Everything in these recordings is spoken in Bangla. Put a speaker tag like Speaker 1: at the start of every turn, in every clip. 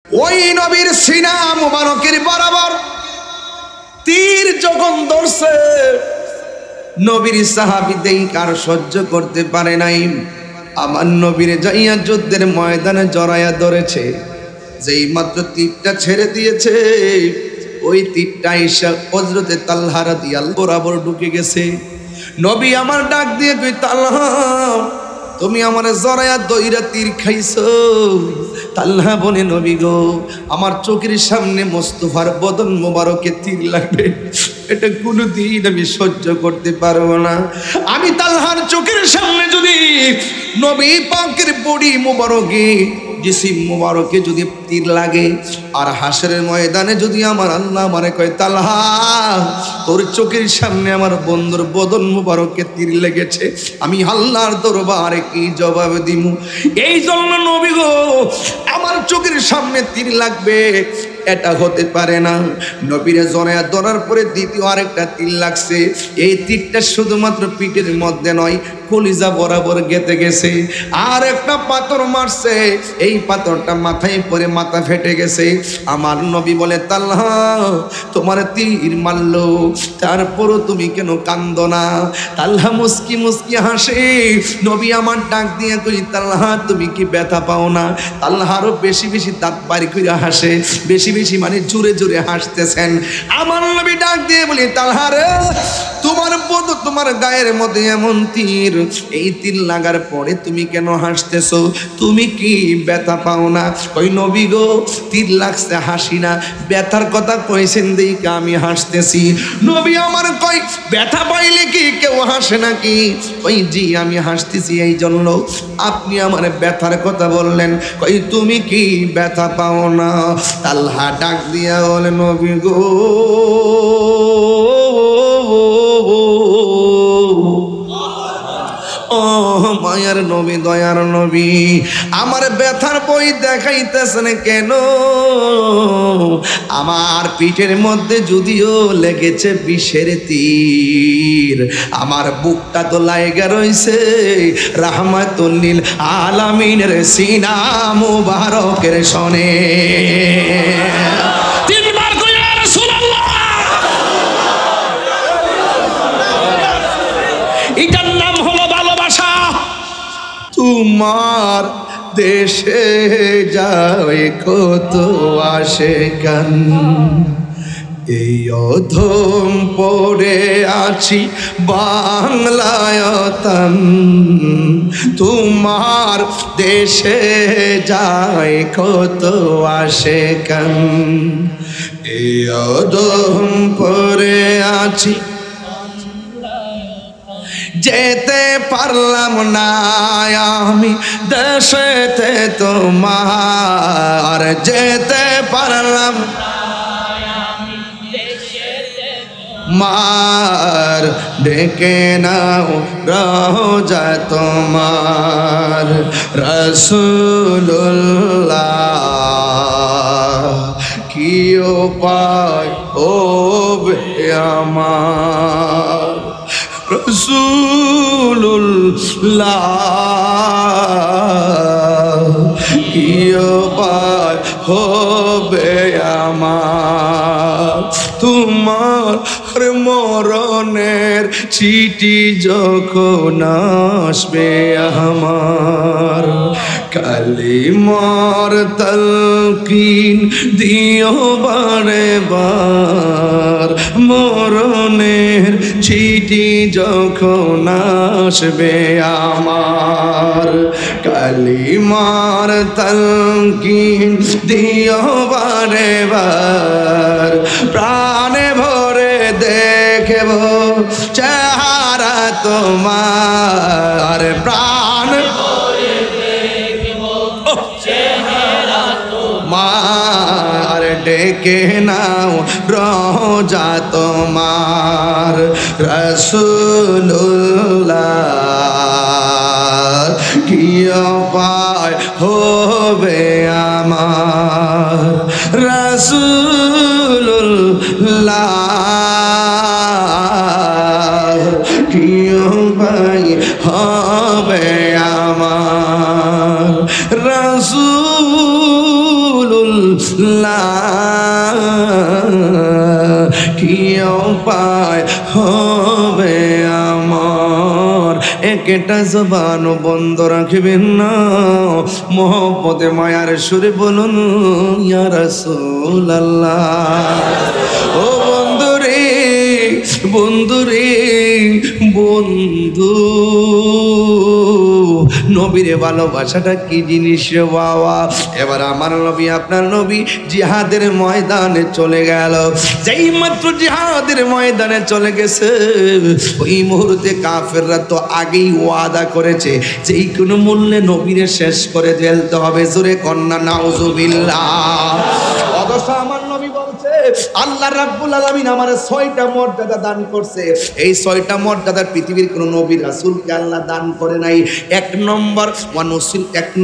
Speaker 1: ওই নবীর সিনা মুবারকের বরাবর তীর যখন ধরছে, নবীর সাহাবীদের কার সহ্য করতে পারে নাই। আমার নবীর যাইয়া যুদ্ধের ময়দানে জড়াইয়া ধরেছে, যেই মাত্র তীরটা ছেড়ে দিয়েছে, ওই তীরটা ঈশা হযরতে তালহা রাদিয়াল্লাহু বরাবর ঢুকে গেছে। নবী আমার ডাক দিয়ে কই, তালহা তুমি আমার জড়াইয়া দইরা তীর খাইছো। তালহা বলে, নবী গো, আমার চোখের সামনে মোস্তফার বদন মোবারকে তীর লাগবে, এটা কোনোদিন আমি সহ্য করতে পারবো না। আমি তালহার চোখের সামনে যদি নবী পাকের বডি মোবারকে, জিসিম মোবারকে যদি তীর লাগে, আর হাসরের ময়দানে যদি আমার আল্লাহ আমারে কয়, তালহা তোর চোখের সামনে আমার বন্ধুর বদন মোবারকে তীর লেগেছে, আমি আল্লাহর দরবারে কি জবাব দিমু? এই জন্য নবী গো, আমার চোখের সামনে তীর লাগবে, এটা হতে পারে না। নবীরে জড়াইয়া ধরার পরে দ্বিতীয় আরেকটা তীর লাগছে। এই তীরটা শুধুমাত্র পিঠের মধ্যে নয়, কলিজা বরাবর গেঁথে গেছে। আর একটা পাথর মারছে, এই পাথরটা মাথায় পরে মাথা ফেটে গেছে। আমার নবী বলে, তালহা তোমার তীর মারলো, তারপরও তুমি কেন কান্দো না? তালহা মুস্কি মুস্কি হাসে। নবী আমার ডাক দিয়ে কই, তালহা তুমি কি ব্যথা পাও না? তালহা আরো বেশি বেশি দাঁত বাড়ি করে হাসে, বেশি বেশি মানে জোরে জোরে হাসতেছেন। আমার নবী ডাক দিয়ে বলি, তালহা রে, তোমার গায়ের মধ্যে এমন তীর, এই তীর লাগার পরে তুমি কেন হাসতেছো? তুমি কি ব্যথা পাও না? কই, নবী গো, তীর লাগছে হাসি না, ব্যথার কথা কইছেন দেখে আমি হাসতেছি। নবী আমার কই, ব্যথা পাইলে কি কেউ হাসে নাকি? কই, জি আমি হাসতেছি এই জন্য আপনি আমার ব্যথার কথা বললেন। কই, তুমি কি ব্যথা পাও না? তালহা ডাক দিয়া বলে, নবী গো, ও মায়ার নবী, দয়ার নবী, আমার ব্যথার বই দেখাইতেছেন কেন? আমার পিঠের মধ্যে যদিও লেগেছে বিষের তীর, আমার বুকটা তো লাইগা রইছে রাহমাতুল লিল আলামিনের সিনা মুবারকের শনে। এটার নাম হলো ভালোবাসা। তোমার দেশে যায় কত আশেকান, এই অধম পড়ে আছি বাংলায়তন। তোমার দেশে যায় কত আশেকান, এই অধম পড়ে আছি, যেতে পারলাম না আমি দেশেতে তোমার, যেতে পারলাম মার, ডেকে নাও রওজা তোমার। রাসূলুল্লাহ কি উপায় হবে আমার, রাসূলুল্লাহ কি উপায় হবে আমার? তোমার মরণের চিঠি যখন আসবে আমার, কালিমার তালকিন দিও বারে বার। মরণের চিঠি যখন আসবে আমার, কালিমার তালকিন দিও বারে বার। প্রাণে ভরে দেখব চেহারা তোমার, প্রাণ ভরে দেখব চেহারা তোমার। ডেকে নাও রওজা তোমার। রাসূলুল্লাহ কি উপায় হবে আমার, রাসূলুল্লাহ কি উপায় হবে আমার, রাসূলুল্লাহ কি উপায় হবে আমার, একটা জবান বন্ধ রাখবেন না, মোহব্বতে মায়ার সুরে বলুন ইয়া রাসূলুল্লাহ। ও বন্ধু রে, বন্ধু রে, বন্ধু, নবীর ভালোবাসাটা কি জিনিস রে বাবা। এবার আমার নবী, আপনার নবী জিহাদের ময়দানে চলে গেল। যেই মাত্র জিহাদের ময়দানে চলে গেছে, ওই মুহূর্তে কাফেররা তো আগেই ওয়াদা করেছে যে এই কোনো মূল্যে নবীরে শেষ করে ফেলতে হবে। জোরে কন্যা নাউজুবিল্লাহ। অথচ আমার নবী বলছে আল্লাহ রাব্বুল আলামিন আমার 6টা মর্যাদা দান করছে। এই 6টা মর্যাদা পৃথিবীর কোন নবী রাসূলকে আল্লাহ দান করে নাই। এক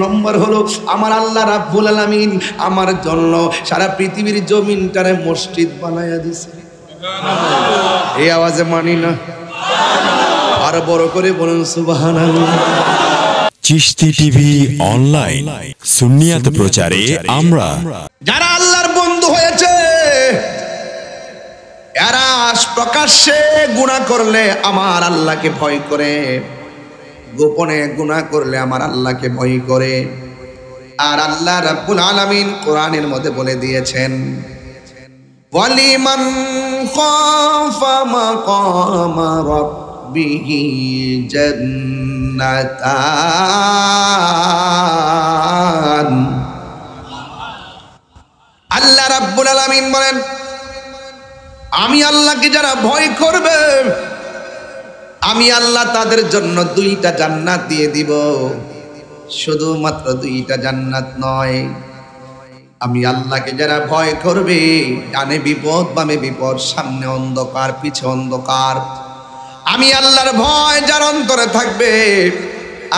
Speaker 1: নম্বর হলো আমার আল্লাহ রাব্বুল আলামিন আমার জন্য সারা পৃথিবীর জমিনটারে মসজিদ বানায়া দিয়েছে। সুবহানাল্লাহ। এই আওয়াজে মানি না? আর বড় করে বলুন সুবহানাল্লাহ।
Speaker 2: চিশতি টিভি অনলাইন সুন্নিয়াত প্রচারে আমরা।
Speaker 1: যারা আল্লাহর বন্ধু হয়েছে এরা প্রকাশ্যে গুনাহ করলে আমার আল্লাহকে ভয় করে, গোপনে গুনাহ করলে আমার আল্লাহকে ভয় করে। আর আল্লাহ রাব্বুল আলামিন কোরআনের মধ্যে বলে দিয়েছেন ওয়ালিমান খাফা মাকামা রাব্বিহি জান্নাতান। আল্লাহ রাব্বুল আলামিন বলেন আমি আল্লাহকে যারা ভয় করবে আমি আল্লাহ তাদের জন্য 2টা জান্নাত দিয়ে দিব। শুধুমাত্র 2টা জান্নাত নয়, আমি আল্লাহকে যারা ভয় করবে ডানে বিপদ বামে বিপদ, সামনে অন্ধকার পিছে অন্ধকার, আমি আল্লাহর ভয় যার অন্তরে থাকবে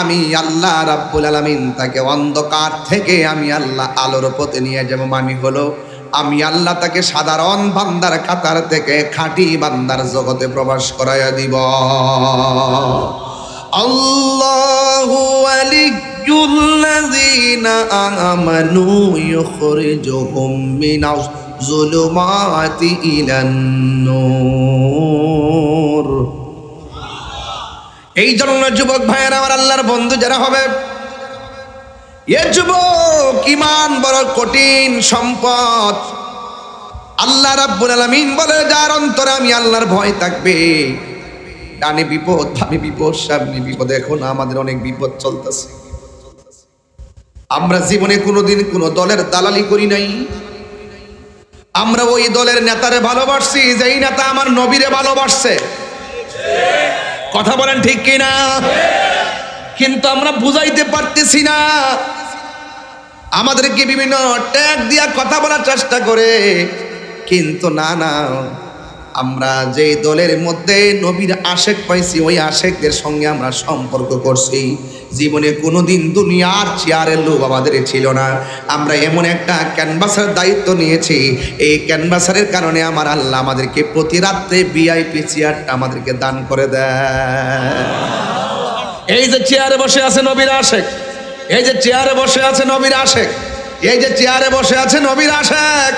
Speaker 1: আমি আল্লাহ রাব্বুল আলামিন তাকে অন্ধকার থেকে আমি আল্লাহ আলোর পথে নিয়ে যাব। মানে হলো আমি আল্লাহ তাকে সাধারণ বান্দার কাতার থেকে খাঁটি বান্দার জগতে প্রবেশ করাইয়া দিব। আল্লাহু ওয়ালিয়্যুল্লাযীনা আমানু ইউখরিজুহুম মিনাজ যুলুমাতি ইলান নূর। এই জন্য যুবক ভাইয়েরা আমার আল্লাহর বন্ধু যারা হবে, এ যুবক ইমান বড় কঠিন সম্পদ। আল্লাহ রাব্বুল আলামিন বলে যার অন্তরে আমি আল্লাহর ভয় থাকবে ডানে বিপদ বামে বিপদ সামনে বিপদ। এখন আমাদের অনেক বিপদ চলতেছে, আমরা জীবনে কোনোদিন কোনো দলের দালালি করি নাই। আমরা ওই দলের নেতারে ভালোবাসছি যেই নেতা আমার নবীরে ভালোবাসছে। কথা বলেন ঠিক কিনা? কিন্তু আমরা বুঝাইতে পারতেছি না, আমাদেরকে বিভিন্ন ট্যাগ দিয়া কথা বলার চেষ্টা করে। কিন্তু না না, আমরা যেই দলের মধ্যে নবীর আশেক পাইছি ওই আশেকদের সঙ্গে আমরা সম্পর্ক করছি। জীবনে কোনোদিন দুনিয়ার চেয়ারের লোভ আমাদের ছিল না। আমরা এমন একটা ক্যানভাসের দায়িত্ব নিয়েছি, এই ক্যানভাসের কারণে আমার আল্লাহ আমাদেরকে প্রতি রাত্রে ভিআইপি চেয়ারটা আমাদেরকে দান করে দেয়। এই যে চেয়ারে বসে আছে নবীর আশেক, এই যে চেয়ারে বসে আছে নবীর আশেক, এই যে চেয়ারে বসে আছে নবীর আশেক,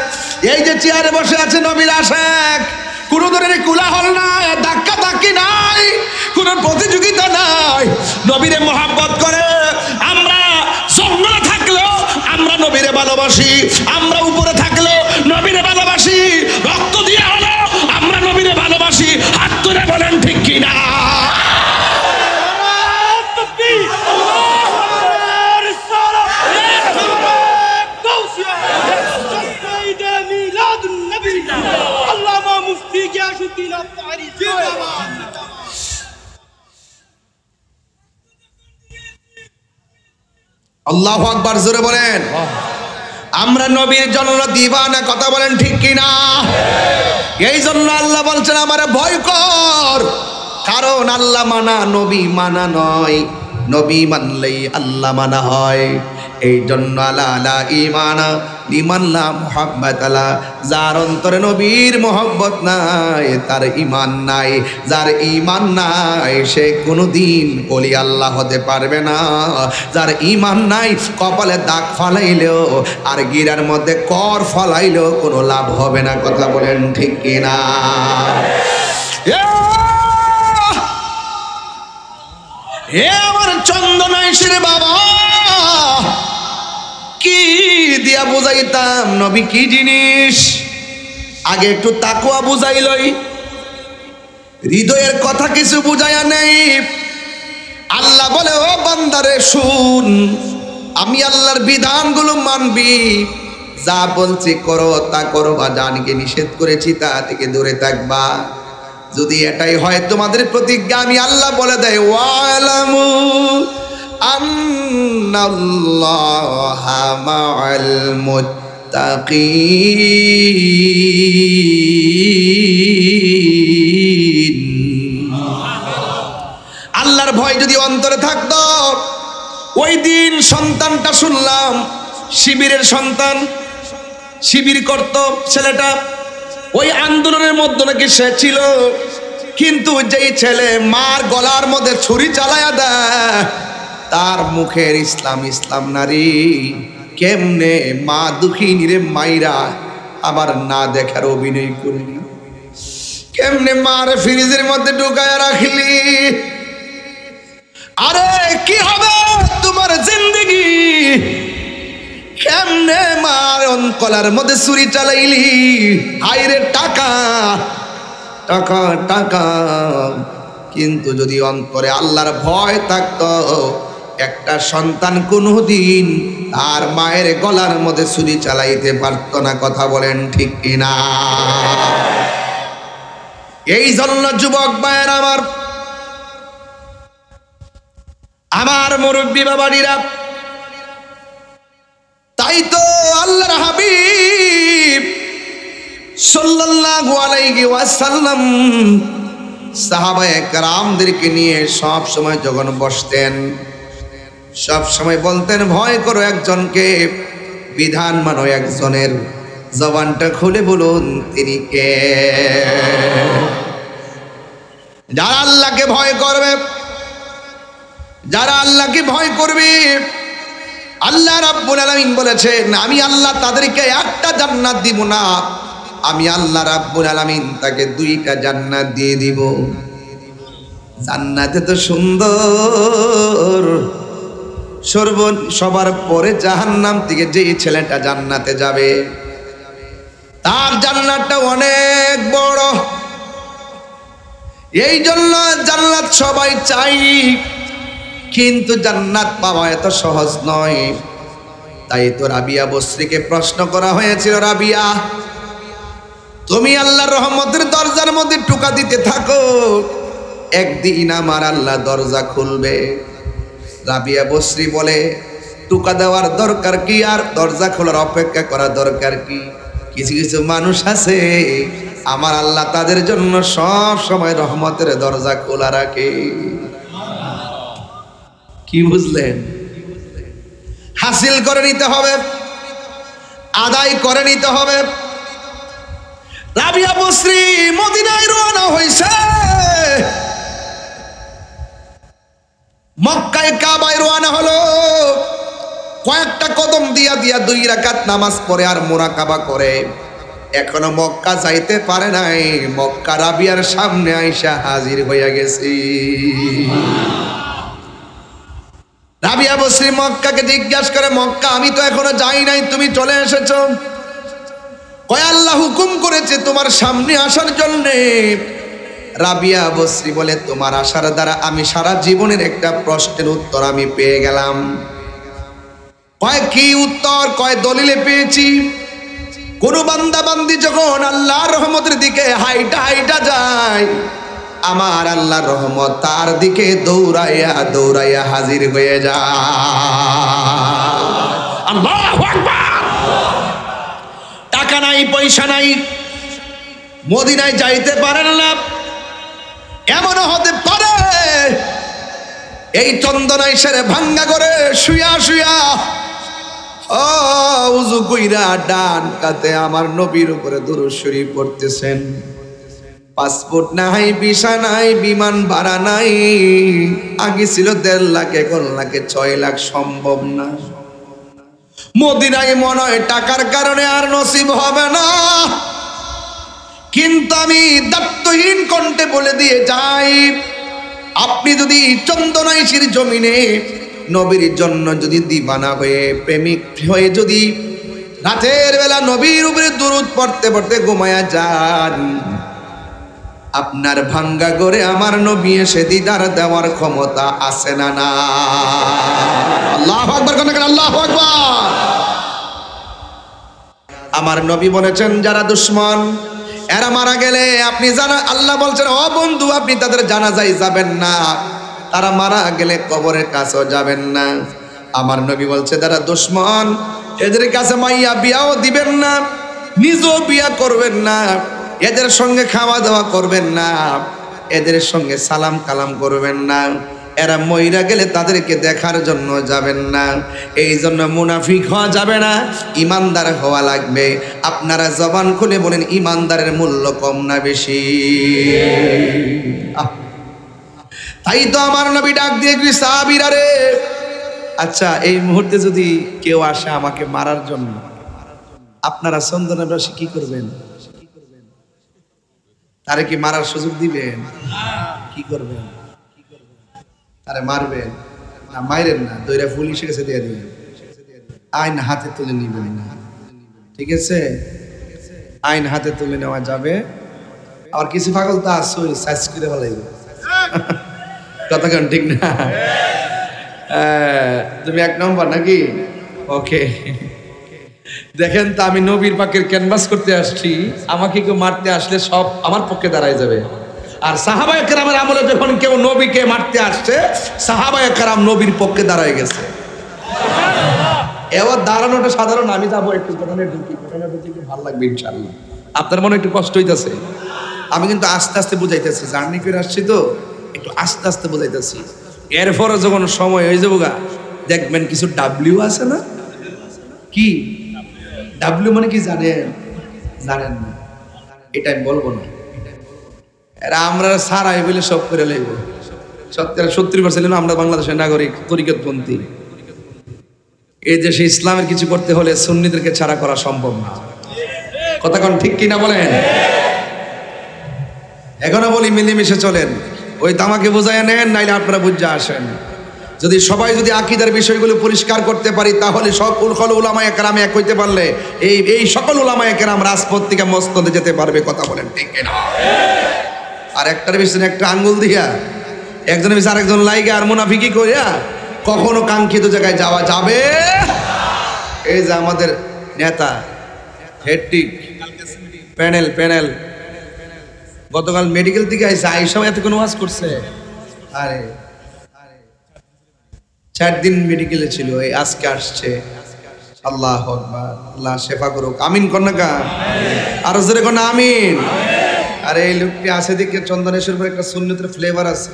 Speaker 1: এই যে চেয়ারে বসে আছে নবীর আশেক। কোন ধরনের কোলাহল নাই, ধাক্কা ধাক্কি নাই, কোন প্রতিযোগিতা নাই। নবীরে মহব্বত করে আমরা জঙ্গলে থাকলেও আমরা নবীরে ভালোবাসি, আমরা উপরে থাকলেও নবীরে ভালোবাসি, রক্ত দিয়ে হলো আমরা নবীরে ভালোবাসি। হাত তুলে বলেন ঠিক কিনা? আল্লাহু আকবার, জোরে বলেন। আমরা নবীর জন্য দিবানা, কথা বলেন ঠিক কিনা? এই জন্য আল্লাহ বলছেন আমারে ভয় কর, কারণ আল্লাহ মানা নবী মানা নয়, নবী মানলেই আল্লাহ মানা হয়। এই জন্য আলা ইমানা লিমান লা মুহাব্বাত লা, যার অন্তরে নবীর মহব্বত নাই তার ঈমান নাই, যার ঈমান নাই সে কোনোদিন ওলি আল্লাহ হতে পারবে না। যার ঈমান নাই কপালে দাগ ফালাইলেও আর গিরার মধ্যে কর ফালাইলেও কোনো লাভ হবে না। কথা বলেন ঠিক কিনা? এ আমার চন্দনাইশের বাবা, কি দিয়া বুঝাইতাম নবী কি জিনিস? আগে একটু তাকওয়া বুঝাইলই, হৃদয়ের কথা কিছু বুঝাইয়া নেই। আল্লাহ বলে, ও বান্দারে শুন, আমি আল্লাহর বিধানগুলো মানবি, যা বলছি করো তা করো, বা জানকে নিষেধ করেছি তা থেকে দূরে থাকবা। যদি এটাই হয় তোমাদের প্রতিজ্ঞা, আমি আল্লাহ বলে দেয়, ওয়ালামু আন্নাল্লাহা মাআল মুত্তাকিন। আল্লাহর ভয় যদি অন্তরে থাকতো, ওই দিন সন্তানটা শুনলাম শিবিরের সন্তান, শিবির করত ছেলেটা, ওই আন্দোলনের মধ্যে নাকি সে ছিল, কিন্তু যেই ছেলে মার গলার মধ্যে ছুরি চালায়া দেয়, তার মুখের ইসলাম ইসলাম নারী, কেমনে মা দুঃখিনী রে মাইরা আবার না দেখার অভিনয় করলি, কেমনে মার ফ্রিজের মধ্যে ঢুকায়া রাখলি। আরে কি হবে তোমার জিন্দেগি? কেমনে মার কলার মধ্যে ছুরি চালাইলি? হাইরে টাকা টাকা টাকা। কিন্তু যদি অন্তরে আল্লাহর ভয় থাকতো, একটা সন্তান কোনোদিন আর মায়ের গলার মধ্যে ছুরি চালাইতে পারত না। কথা বলেন ঠিক কিনা? এই জন্য যুবক ভাইয়ের আমার মুরব্বী বাবাজিরা, তাই তো আল্লাহর হাবিব সাল্লাল্লাহু আলাইহি ওয়াসাল্লাম সাহাবায়ে কেরামদেরকে নিয়ে সব সময় যখন বসতেন, সব সময় বলতেন, ভয় করো একজনকে, বিধান মানো একজনের। জবানটা খুলে বলুন তিনি কে? যারা আল্লাহকে ভয় করবে, যারা আল্লাহকে ভয় করবে, আল্লাহ রাব্বুল আলামিন বলেছেন, আমি আল্লাহ তাদেরকে একটা জান্নাত দিব না, আমি আল্লাহ রাব্বুল আলামিন তাকে দুইটা জান্নাত দিয়ে দিব। জান্নাতে তো সুন্দর, সবার পরে জাহান্নাম থেকে যেই ছেলেটা জান্নাতে যাবে, তার জান্নাতটা অনেক বড়। এই জন্য জান্নাত সবাই চাই, কিন্তু জান্নাত পাওয়া এত সহজ নয়। তাই তো রাবিয়া বসরিকে প্রশ্ন করা হয়েছিল, রাবিয়া তুমি আল্লাহর রহমতের দরজার মধ্যে টোকা দিতে থাকো, একদিন আমার আল্লাহ দরজা খুলবে। রাবিয়া বসরি বলে, টোকা দেওয়ার দরকার কি, আর দরজা খোলার অপেক্ষা করা দরকার কি? কিছু কিছু মানুষ আছে, আমার আল্লাহ তাদের জন্য সব সময় রহমতের দরজা খোলা রাখে। কি বুঝলেন? হাসিল করে নিতে হবে, আদায় করে নিতে হবে। রাবিয়া বসরি মদিনায় রওনা হইছে, মক্কায় কাবায় রওনা হলো। কয়েকটা কদম দিয়া দিয়া 2 রাকাত নামাজ পড়ে আর মুরাকাবা করে। এখনো মক্কা যাইতে পারে নাই, মক্কা রাবিয়ার সামনে আইসা হাজির হইয়া গেছি। রাবিয়া বসরি মক্কাকে জিজ্ঞাসা করে, মক্কা আমি তো এখনো যাই নাই, তুমি চলে এসেছো? কয় আল্লাহ হুকুম করেছে তোমার সামনে আসার জন্যে। রাবিয়া বসরি বলে, তোমার আসার দ্বারা আমি সারা জীবনের একটা প্রশ্নের উত্তর আমি পেয়ে গেলাম। কয় কি উত্তর? কয় দলিলে পেয়েছি, কোন বান্দা বান্দি যখন আল্লাহর রহমতের দিকে হাইটা হাইটা যায়, আমার আল্লাহর রহমত তার দিকে দৌড়াইয়া দৌড়াইয়া হাজির হয়ে যায়। আল্লাহু আকবার। টাকা নাই, পয়সা নাই, মদিনায় যাইতে পারেন না। এমনও হতে পারে এই চন্দনাইশের ভাঙ্গা করে শুয়া শুয়া ও উযু কইরা ডান কাতে আমার নবীর উপরে দুরূদ শরীফ পড়তেছেন। পাসপোর্ট নাই, ভিসা নাই, বিমান ভাড়া নাই। আগে ছিল 1.5 লাখ, এখন লাগে 6 লাখ, সম্ভব না। মদিনায় মনে হয় টাকার কারণে আর নসিব হবে না, কিন্তু আমি দায়িত্বহীন কণ্ঠে বলে দিয়ে যাই, আপনি যদি চন্দনাইশির জমিনে নবীর জন্য যদি দিবানা হয়ে প্রেমিক হয়ে যদি রাতের বেলা নবীর উপরে দুরূদ পড়তে পড়তে ঘুমায়া যান, আপনার ভাঙ্গা ঘরে আমার নবী এসে দিদার দেওয়ার ক্ষমতা আছে না? না। আল্লাহু আকবার, আল্লাহু আকবার। আমার নবী বলেছেন, যারা দুশমন এরা মারা গেলে আপনি জানা, আল্লাহ বলছেন, ও বন্ধু আপনি তাদের জানাজায় যাবেন না, তারা মারা গেলে কবরের কাছেও যাবেন না। আমার নবী বলছে, যারা দুশমন এদের কাছে মাইয়া বিয়াও দিবেন না, নিজেও বিয়া করবেন না, এদের সঙ্গে খাওয়া দাওয়া করবেন না, এদের সঙ্গে সালাম কালাম করবেন না, এরা মইরা গেলে তাদেরকে দেখার জন্য যাবেন না। এই জন্য মুনাফিক হওয়া যাবে না, ইমানদার হওয়া লাগবে। আপনারা জবান খুলে বলেন, ইমানদারের মূল্য কম না বেশি? তাই তো আমার নবী ডাক দিয়ে কি সাহাবীরা রে, আচ্ছা এই মুহূর্তে যদি কেউ আসে আমাকে মারার জন্য, আপনারা চন্দনাবাসী কি করবেন? তারে কি মারার সুযোগ দিবেন? কি করবেন? তারে মারবেন না? মাইরেন না, দইরা পুলিশের কাছে দিয়ে দিবেন, আইন হাতে তুলে নিবেন না, ঠিক আছে? আইন হাতে তুলে নেওয়া যাবে। আর কিছু পাগল তো আসই সাইজ করে ফেলাইবে, কথা কেন ঠিক না? তুমি 1 নম্বর নাকি? ওকে, দেখেন তো আমি নবীর পাকের ক্যানভাস করতে আসছি, আমাকে কেউ মারতে আসলে সব আমার পক্ষে দাঁড়ায় যাবে। আর সাহাবায়ে কেরামের আমলে যখন কেউ নবীকে মারতে আসছে, সাহাবায়ে কেরাম নবীর পক্ষে দাঁড়ায় গেছে। এবার দাঁড়ানোটা সাধারণ, আমি যাবো একটু ঘটনা ঢুকি, ঘটনা ঢুকি ভালো লাগবে ইনশাআল্লাহ। আপনার মনে একটু কষ্ট হইতেছে, আমি কিন্তু আস্তে আস্তে বুঝাইতেছি, জার্নি করে আসছি তো একটু আস্তে আস্তে বুঝাইতেছি। এরপরে যখন সময় হয়ে যাবো গা, দেখবেন কিছু ডাব্লিউ আছে না? কি ডাব্লিউ মানে কি জানেন? জানেন না? এটা আমি বলবো না, এরা আমরা সারাই বলে সব করে লাগবো। 70% আমরা বাংলাদেশের নাগরিক তরিকতপন্থী। এই দেশে ইসলামের কিছু করতে হলে সুন্নিদেরকে ছাড়া করা সম্ভব না, কথা কোন ঠিক কিনা বলেন? এখনো বলি মিলেমিশে চলেন, ওই তামাকে বোঝায় নেন, নাইলে আপনারা বুঝা আসেন। যদি সবাই যদি আকীদার বিষয়গুলো পরিষ্কার করতে পারি, তাহলে সকল উলামায়ে কেরাম এক হইতে পারলে এই সকল উলামায়ে কেরাম রাজপথ থেকে মসনদে যেতে পারবে, কথা বলেন ঠিক কিনা? আর একটার পিছনে একটা আঙ্গুল দিয়া একজনের পিছনে আরেকজন লাইগা আর মুনাফিকি করিয়া কখনো কাঙ্ক্ষিত জায়গায় যাওয়া যাবে? এই যে আমাদের নেতা হেডটিক প্যানেল গতকাল মেডিকেল থেকে আইসা আইসাও এত কোনো ওয়াজ করছে, আরে 4 দিন মেডিকেলে ছিল, এই আজকে আসছে। আল্লাহু আকবার, আল্লাহ শেফা করুক, আমিন কন্যা, আরো জোরে কোন আমিন। আরে এই লোকটি আছে দেখে চন্দনেশ্বর পর একটা সুন্নতের ফ্লেভার আছে,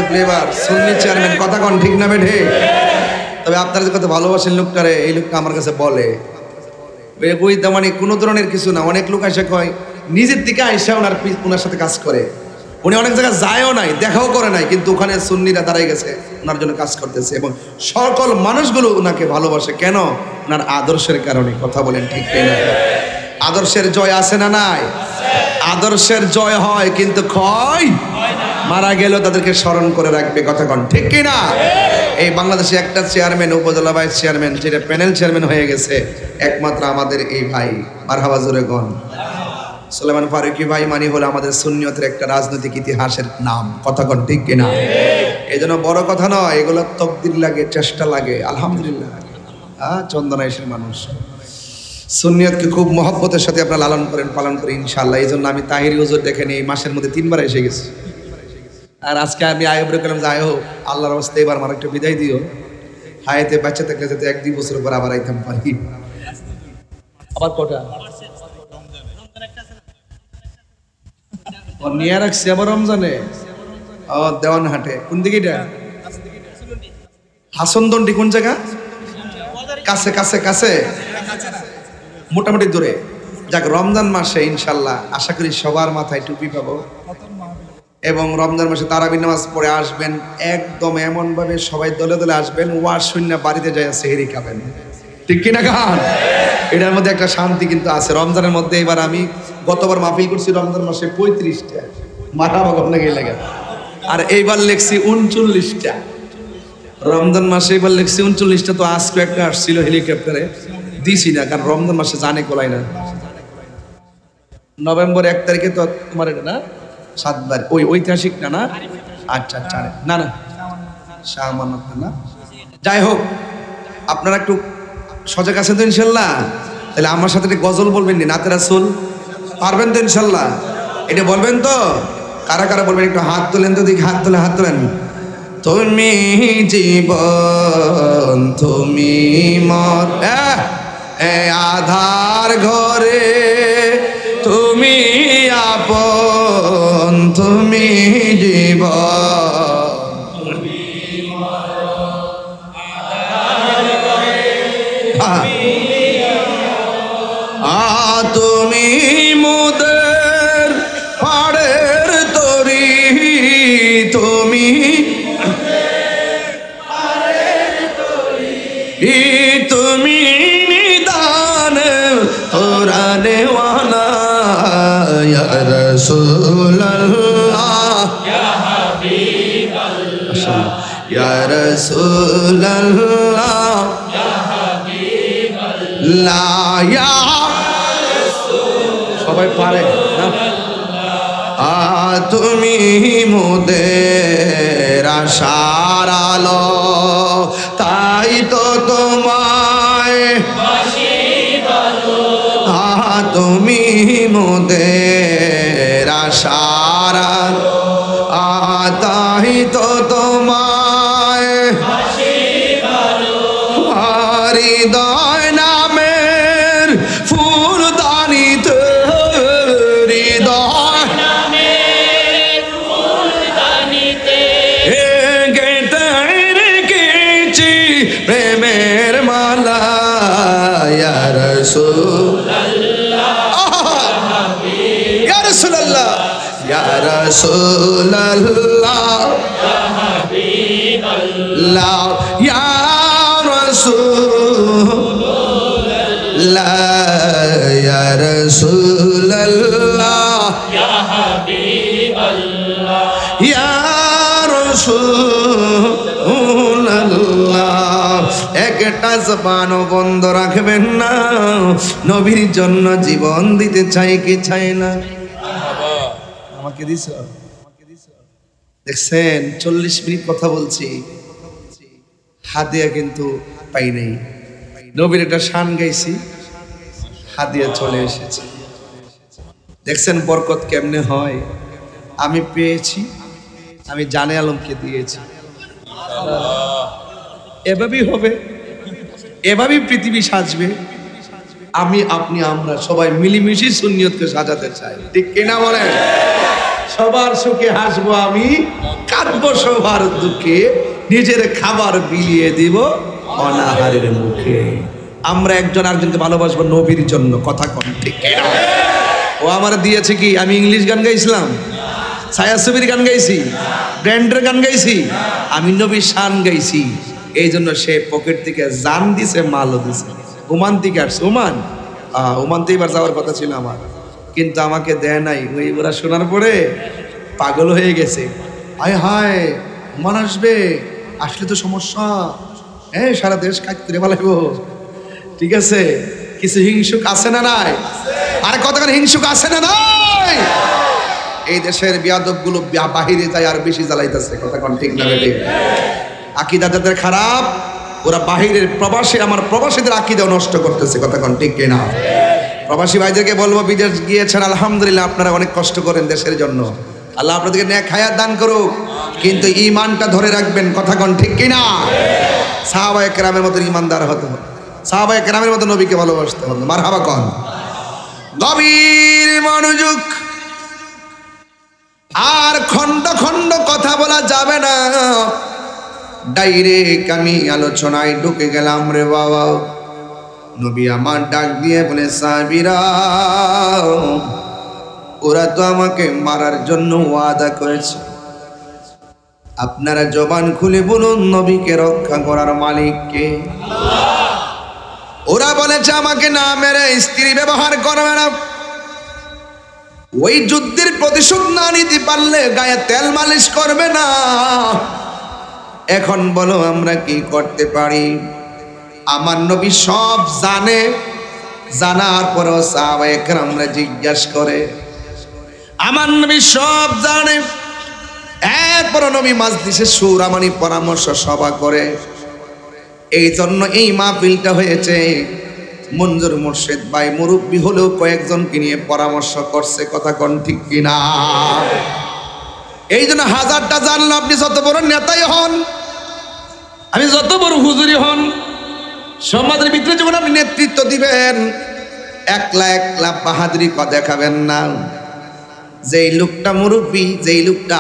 Speaker 1: ফ্লেভার সুন্নি চেয়ারম্যান, কথা কোন ঠিক না বেঠে? তবে আপনারা যে কত ভালোবাসেন লোকটারে, এই লোকটা আমার কাছে বলে ওই মানে কোনো ধরনের কিছু না। অনেক লোক এসে কয় নিজের দিকে আইসা ওনার সাথে কাজ করে, উনি অনেক জায়গায় যায়ও নাই, দেখাও করে নাই, কিন্তু ওখানে সুন্নিরা দাঁড়াই গেছে, ওনার জন্য কাজ করতেছে এবং সকল মানুষগুলো ওনাকে ভালোবাসে। কেন? ওনার আদর্শের কারণে, কথা বলেন ঠিক কিনা? আদর্শের জয় আছে না নাই? আদর্শের জয় হয়, কিন্তু ক্ষয় মারা গেলেও তাদেরকে স্মরণ করে রাখবে, কথা কন ঠিক কিনা? এই বাংলাদেশে একটা চেয়ারম্যান, উপজেলা ভাইস চেয়ারম্যান, যেটা প্যানেল চেয়ারম্যান হয়ে গেছে একমাত্র আমাদের এই ভাই, মারহাবা জোরে গণ সুলাইমান ফারুকী ভাই, মানে হলো আমাদের সুন্নিয়তের একটা রাজনৈতিক ইতিহাসের নাম, কথা কন ঠিক কিনা? এই জন্য বড় কথা নয়, এগুলো তকদির লাগে, চেষ্টা লাগে। আলহামদুলিল্লাহ চন্দনাইশের মানুষ সুন্নিয়তকে খুব মহব্বতের সাথে আপনারা লালন করেন, পালন করেন ইনশাআল্লাহ। এই জন্য আমি তাহিরি হুজুর দেখেন এই মাসের মধ্যে 3 বার এসে গেছি, আর আজকে আমি আয়বরে বললাম যে আয়ো আল্লাহর রাস্তে এবার আমার একটা বিদায় দিও, হায়াতে বাচ্চা থাকলে যাতে 1-2 বছর পর আবার আইতাম পারি। আবার কটা নিয়ে রাখছি আবার রমজানে, দেওয়ান হাটে। কোন দিকে এটা? হাসনদন্ডি কোন জায়গা? কাছে কাছে কাছে মোটামুটি দূরে। যাক, রমজান মাসে ইনশাল্লাহ আশা করি সবার মাথায় টুপি পাবো, এবং রমজান মাসে তারাবি নামাজ পড়ে আসবেন একদম এমন ভাবে সবাই দলে দলে আসবেন, ওয়াজ শূন্য বাড়িতে যায় সেহরি খাবেন, ঠিক কিনা খান? এটার মধ্যে একটা শান্তি কিন্তু আছে রমজানের মধ্যে। এবার আমি গতবার মাহফিল করছি রমজান মাসে 35টা, মাথা ভাগনা গিয়ে লাগে, আর এইবার লেখছি 39টা। রমজান মাসে এবার লেখছি 39টা। তো আজকে একটা আসছিল হেলিকপ্টারে, দিছি না, কারণ রমজান মাসে জানে কোলাই না। নভেম্বর 1 তারিখে তো তোমার এটা না 7 বার, ওই ঐতিহাসিক না না? আচ্ছা আচ্ছা, না না শাহ আমানত না। যাই হোক, আপনারা একটু সজাগ আছেন তো ইনশাল্লাহ? তাহলে আমার সাথে একটা গজল বলবেন নি, নাতে রাসূল পারবেন তো ইনশাল্লাহ? এটা বলবেন তো? কারা কারা বলবেন একটু হাত তোলেন তো দেখি, হাত তোলেন, হাত তোলেন। তুমি জীবন তুমি মর আধার ঘরে, তুমি আপন তুমি জীবন, তুমি মুদের পাড়ের তরি, তুমি তুমি নিদান তোরা নেওয়ানা ইয়া রাসূলুল্লাহ ইয়া হাবিবাল্লাহ ইয়া রাসূলুল্লাহ ইয়া হাবিবাল্লাহ ইয়া সবাই পারে না? তুমি মোদের আশার আলো, তাই তো তোমায় বাসি ভালো। তুমি মোদের আশার আলো, তাই তো তোমায় বাসি ভালো। হৃদয় নামের ফুলদানিতে, হৃদয় নামের ফুলদানিতে গেঁথে রেখেছি প্রেমের মালা, ইয়া রাসূলুল্লাহ ইয়া রাসূলুল্লাহ ইয়া রাসূলুল্লাহ ইয়া হাবিবাল্লাহ ইয়া রাসূলুল্লাহ ইয়া রাসূলুল্লাহ ইয়া হাবিবাল্লাহ ইয়া রাসূলুল্লাহ। একটা জবানও বন্ধ রাখবেন না, নবীর জন্য জীবন দিতে চাই কি চাই না? আমাকে দিছ, দেখছেন 40 মিনিট কথা বলছি, হাদিয়া কিন্তু পাই নাই। নবীর একটা শান গাইছি, হাদিয়া চলে এসেছে। দেখছেন বরকত কেমনে হয়? আমি পেয়েছি, আমি জানে আলমকে দিয়েছি। এভাবেই হবে, এভাবেই পৃথিবী সাজবে। আমি আপনি আমরা সবাই মিলেমিশে সুন্নিয়তকে সাজাতে চাই, ঠিক কিনা বলেন? সবার সুখে হাসবো আমি, কাঁদবো সবার দুঃখে, নিজের খাবার বিলিয়ে দিব অনাহারের মুখে। আমরা একজন আরেকজনকে ভালোবাসবো নবীর জন্য, কথা কন ঠিক কিনা? ও আমার দিয়েছে কি? আমি ইংলিশ গান গাইছিলাম, ছায়াছবির গান গাইছি, ব্র্যান্ডের গান গাইছি, আমি নবীর শান গাইছি। এই জন্য সে পকেট থেকে জান দিছে, মালও দিছে। ওমান থেকে আসছে, ওমান থেকে এবার যাওয়ার কথা ছিল আমার, কিন্তু আমাকে দেয় নাই। ওই ওরা শোনার পরে পাগল হয়ে গেছে। হায় হায়, ওমান আসবে, আসলে তো সমস্যা, হ্যাঁ সারা দেশ কাজ করে ফেলাইব। ঠিক আছে, কিছু হিংসুক আছে না নাই? আর কতক্ষণ হিংসুক আছে না নাই? এই দেশের বিয়াদব গুলো বাহিরে যায় আর বেশি জ্বালাইতেছে, কথা কোন ঠিক না বেঠিক? আকীদা যাদের খারাপ, ওরা বাহিরের প্রবাসী, আমার প্রবাসীদের আকীদাও নষ্ট করতেছে, কথা কোন ঠিক কিনা? প্রবাসী ভাইদেরকে বলবো, বিদেশ গিয়েছেন আলহামদুলিল্লাহ, আপনারা অনেক কষ্ট করেন দেশের জন্য, আল্লাহ আপনাদেরকে নেক হায়াত দান করুক, কিন্তু ঈমানটা ধরে রাখবেন, কথা কোন ঠিক কিনা? সাহাবায়ে কেরামের মতো ঈমানদার হতে হবে, সাহাবায়ে কেরামের মতো নবীকে ভালোবাসতে হবে। মারহাবা কোন? গভীর মনোযোগ, আর খন্ড খন্ড কথা বলা যাবে না। ডাইরেক্ট আমি আলোচনায় ঢুকে গেলাম রে বাবা। নবী আমার ডাক দিয়ে বলে, সাহাবীরা, ওরা তো আমাকে মারার জন্য ওয়াদা করেছে, আপনারা জবান খুলে বলুন নবীকে রক্ষা করার মালিক কে? ওরা বলেছে আমাকে না মেরে স্ত্রী ব্যবহার করবে না, ওই যুদ্ধের প্রতিশোধ না নিতে পারলে গায়ে তেল মালিশ করবে না। এখন বলো আমরা কি করতে পারি? আমার নবী সব জানে, জানার পরেও সাহাবায়ে কেরামরা জিজ্ঞাসা করে, আমার নবী সব জানে, এরপর নবী মাজলিসে সুরামানি পরামর্শ সভা করে। এই জন্য এই মাহফিলটা হয়েছে। মঞ্জুর মুর্শিদ ভাই মুরব্বী হলেও কয়েকজনকে নিয়ে পরামর্শ করছে, কথা কোন ঠিক কিনা? এই জন্য হাজারটা জানলো, আপনি যত বড় নেতাই হন, আমি যত বড় হুজুরি হন, সমাজের ভিতরে যখন আপনি নেতৃত্ব দিবেন, একলা একলা বাহাদুরি দেখাবেন না। যেই লোকটা মুরব্বী, যেই লোকটা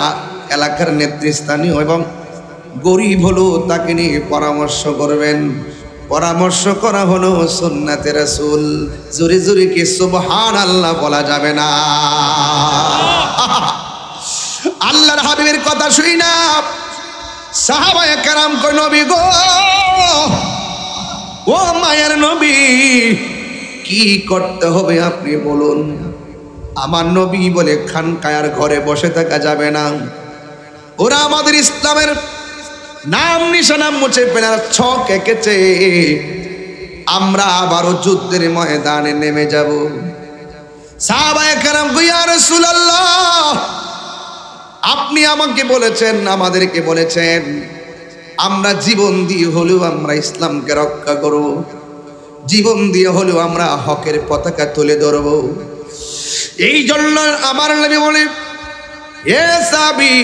Speaker 1: এলাকার নেতৃস্থানীয় এবং গরিব হলো, তাকে নিয়ে পরামর্শ করবেন। পরামর্শ করা হলো সুন্নাতে রাসূল। জোরে জোরে কি সুবহানাল্লাহ বলা যাবে না? আল্লাহর হাবিবের কথা শুনি না সাহাবায়ে কেরাম কই, নবী গো, ও মায়ের নবী, কি করতে হবে আপনি বলুন। আমার নবী বলে, খানকায়ার ঘরে বসে থাকা যাবে না। ওরা আমাদের ইসলামের নাম নিশানা মুছে ফেলার ছক এঁকেছে। আমরা আবারও যুদ্ধের ময়দানে নেমে যাব। সাহাবায়ে কেরাম কই, ইয়া রাসূলুল্লাহ, আপনি আমাকে বলেছেন, আমাদেরকে বলেছেন, আমরা জীবন দিয়ে হলেও আমরা ইসলামকে রক্ষা করব, জীবন দিয়ে হলেও আমরা হকের পতাকা তুলে ধরব। এই জন্য আমার নবী বলে, এ সাহাবী,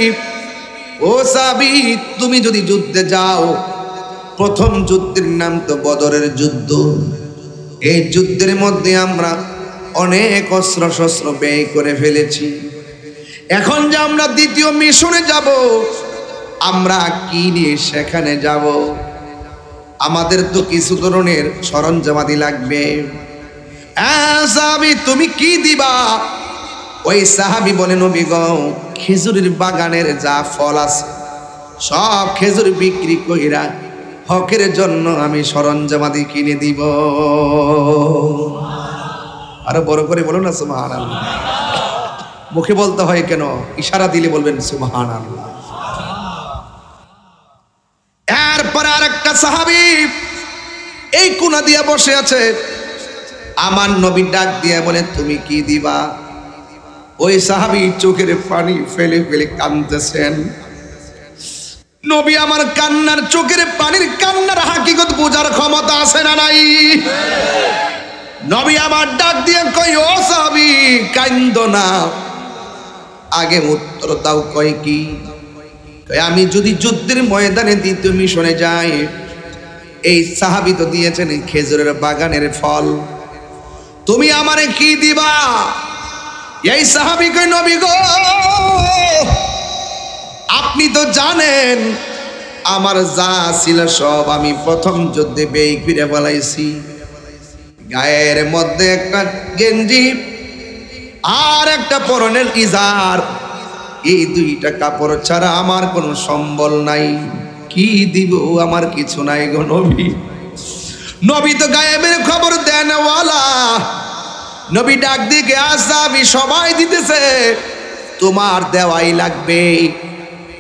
Speaker 1: ও সাহাবী, তুমি যদি যুদ্ধে যাও, প্রথম যুদ্ধের নাম তো বদরের যুদ্ধ। এই যুদ্ধের মধ্যে আমরা অনেক অস্ত্র শস্ত্র ব্যয় করে ফেলেছি। এখন যে আমরা দ্বিতীয় মিশনে যাব, আমরা কি নিয়ে সেখানে যাব? আমাদের তো কিছু ধরনের সরঞ্জামাদি লাগবে। সাহাবী, তুমি কি দিবা? ওই সাহাবী বলে, নবী গো, খেজুরের বাগানের যা ফল আছে সব খেজুর বিক্রি কইরা হকের জন্য আমি সরঞ্জামাদি কিনে দিব। আরো বড় করে বলো না সুবহানাল্লাহ। মুখে বলতে হয় কেন? ইশারা দিলে বলবেন সুবহানাল্লাহ। এরপর আরেকটা সাহাবী এই কোণা দিয়ে বসে আছে। আমার নবী ডাক দিয়ে বলে, তুমি কি দিবা? ওই সাহাবী চোখের পানি ফেলে ফেলে কাঁদতেছেন। নবী আমার কান্নার, চোখের পানির কান্নার হাকিকত বোঝার ক্ষমতা আছে না নাই? নবী আমার ডাক দিয়ে কই, ও সাহাবী, কান্দো না, আগে উত্তর দাও। কয় কি? আমি যদি যুদ্ধের ময়দানে দ্বিতীয় মিশনে যাই, এই সাহাবী তো দিয়েছেন খেজুরের বাগানের ফল, তুমি আমারে কি দিবা? এই সাহাবী কই, নবী গো, আপনি তো জানেন আমার যা ছিল সব আমি প্রথম যুদ্ধে ব্যয় করে ফেলাইছি। গায়ের মধ্যে একটা গেঞ্জি আর একটা পরনের ইজার, এই দুইটা কাপড় ছাড়া আমার কোনো সম্বল নাই। কি দিব? আমার কিছু নাই গো নবী। নবী তো গায়েবের খবর দেন ওয়ালা। নবী ডাক দিকে, সাহাবী সবাই দিতেছে, তোমার দেওয়াই লাগবে।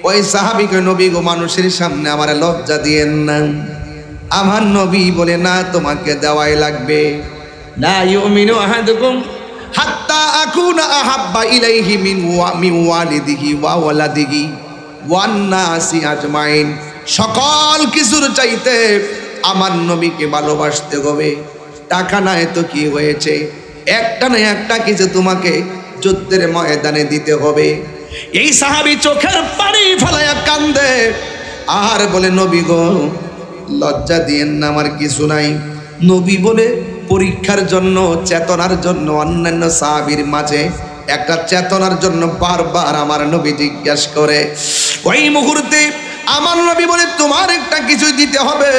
Speaker 1: ওই সাহাবীকে, নবী গো, মানুষের সামনে আমার লজ্জা দিয়েন না। আমার নবী বলে, না, তোমাকে দেওয়াই লাগবে। লা ইউমিনু আহাদুকুম হাত্তা আকুনা আহাব্বা ইলাইহি মিন ওয়ালিদিহি ওয়া ওয়ালাদিহি ওয়ান নাসি আজমাইন। সকল কিছুর চাইতে আমার নবীকে ভালোবাসতে হবে। টাকা নাই তো কি হয়েছে, একটা না একটা কিছু তোমাকে যুদ্ধের ময়দানে দিতে হবে। এই সাহাবী চোখের পানি ফেলায়া কান্দে আর বলে, নবী গো, লজ্জা দিয়েন না, আমার কিছু নাই। নবী বলে পরীক্ষার জন্য, চেতনার জন্য, অন্যান্য সাহাবীর মাঝে একটা চেতনার জন্য বারবার আমার নবী জিজ্ঞাসা করে। ওই মুহূর্তে আমার নবী বলে তোমার একটা কিছু দিতে হবে।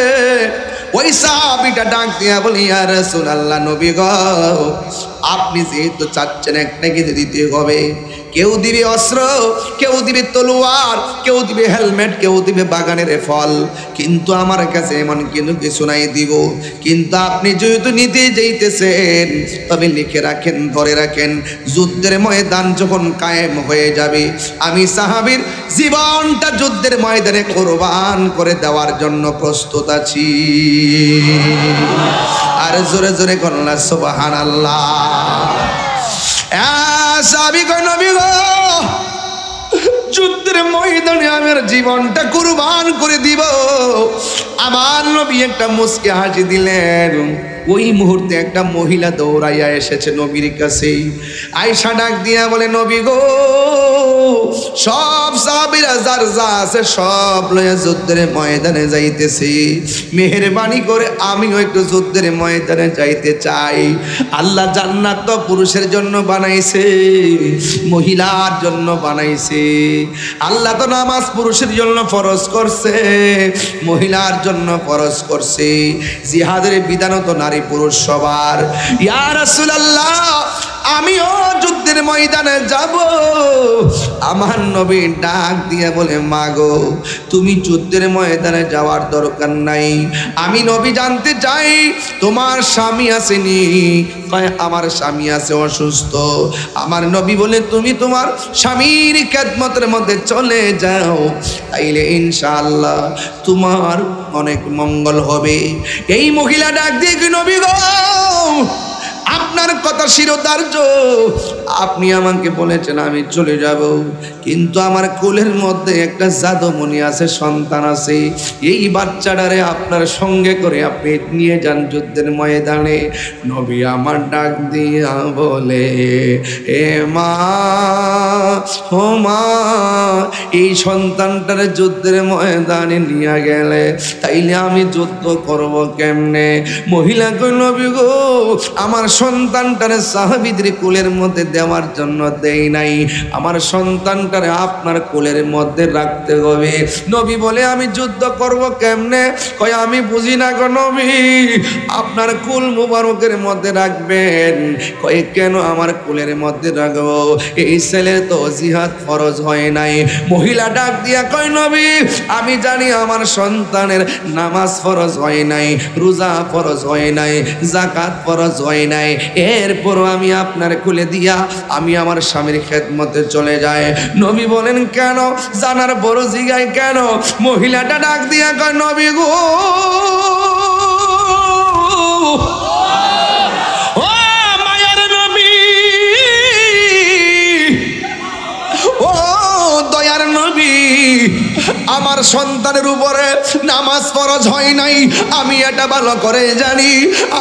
Speaker 1: ওই সাহাবীটা ডাক দিয়া বলি ইয়া রাসূলুল্লাহ, নবী গো আপনি যেহেতু চাচ্ছেন একটা কিছু দিতে হবে, কেউ দিবে অস্ত্র, কেউ দিবে তলোয়ার, কেউ দিবে হেলমেট, কেউ দিবে বাগানের ফল, কিন্তু আমার কাছে এমন কিছু নাই দিব। কিন্তু আপনি যেহেতু নিতে যাইতেছেন, তবে লিখে রাখেন, ধরে রাখেন, যুদ্ধের ময়দান যখন কায়েম হয়ে যাবে, আমি সাহাবীর জীবনটা যুদ্ধের ময়দানে কোরবান করে দেওয়ার জন্য প্রস্তুত আছি। আর জোরে জোরে করলা সুবহানাল্লাহ। সাহাবী কয় নবী গো যুদ্ধের ময়দানে আমার জীবনটা কুরবান করে দিব। আমার নবী একটা মুস্কি হাসি দিলেন। ওই মুহূর্তে একটা মহিলা দৌড়াইয়া এসেছে নবীর কাছে। আয়েশা ডাক দিয়া বলে নবী গো সব সাহাবীরা যার যা আছে সব লইয়া যুদ্ধের ময়দানে যাইতেছি, মেহেরবানি করে আমিও একটু যুদ্ধের ময়দানে যাইতে চাই। আল্লাহ জান্নাত তো পুরুষের জন্য বানাইছে, মহিলার জন্য বানাইছে। আল্লাহ তো নামাজ পুরুষের জন্য ফরজ করছে, মহিলার জন্য ফরজ করছে। জিহাদের বিধানও তো নারী পুরুষ সবার। ইয়া রাসূলুল্লাহ আমিও যুদ্ধের ময়দানে যাব। আমার নবী ডাক দিয়ে বলে মা গো তুমি যুদ্ধের ময়দানে যাওয়ার দরকার নাই, আমি নবী জানতে চাই তোমার স্বামী আসেনি? কয় আমার স্বামী আছে অসুস্থ। আমার নবী বলে তুমি তোমার স্বামীর খেদমতের মধ্যে চলে যাও, তাইলে ইনশাআল্লাহ তোমার অনেক মঙ্গল হবে। এই মহিলা ডাক দিয়ে কি নবী গো আপনার কথা শিরোধার্য, আপনি আমাকে বলেছেন আমি চলে যাব, কিন্তু আমার কোলের মধ্যে একটা জাদুমণি আছে, সন্তান আছে, এই বাচ্চাটারে আপনার সঙ্গে করে আপনি নিয়ে যান যুদ্ধের ময়দানে। নবী আমার ডাক দিয়া বলে এ মা ও মা এই সন্তানটারে যুদ্ধের ময়দানে নিয়ে গেলে তাইলে আমি যুদ্ধ করব কেমনে? মহিলা কই নবী গো আমার সন্তানটারে সাহাবীদের কোলের মধ্যে দেওয়ার জন্য দেই নাই, আমার সন্তানটারে আপনার কোলের মধ্যে রাখতে হবে। নবী বলে আমি যুদ্ধ করব কেমনে? কয় আমি বুঝি না গো নবী, আপনার কুল মুবারকের মধ্যে রাখবেন। কয় কেন আমার কুলের মধ্যে রাখবো? এই ছেলের তো জিহাদ ফরজ হয় নাই। মহিলা ডাক দিয়া কয় নবী আমি জানি আমার সন্তানের নামাজ ফরজ হয় নাই, রোজা ফরজ হয় নাই, যাকাত ফরজ হয় নাই, এরপরও আমি আপনার কুলে দিয়া আমি আমার স্বামীর খেদমতে চলে যায়। নবী বলেন কেন? জানার বড় জিগায় কেন? মহিলাটা ডাক দিয়া কয় নবী গো ও মায়ের নবী, ও দয়ার নবী, আমার সন্তানের উপরে নামাজ ফরজ হয় নাই, আমি এটা ভালো করে জানি।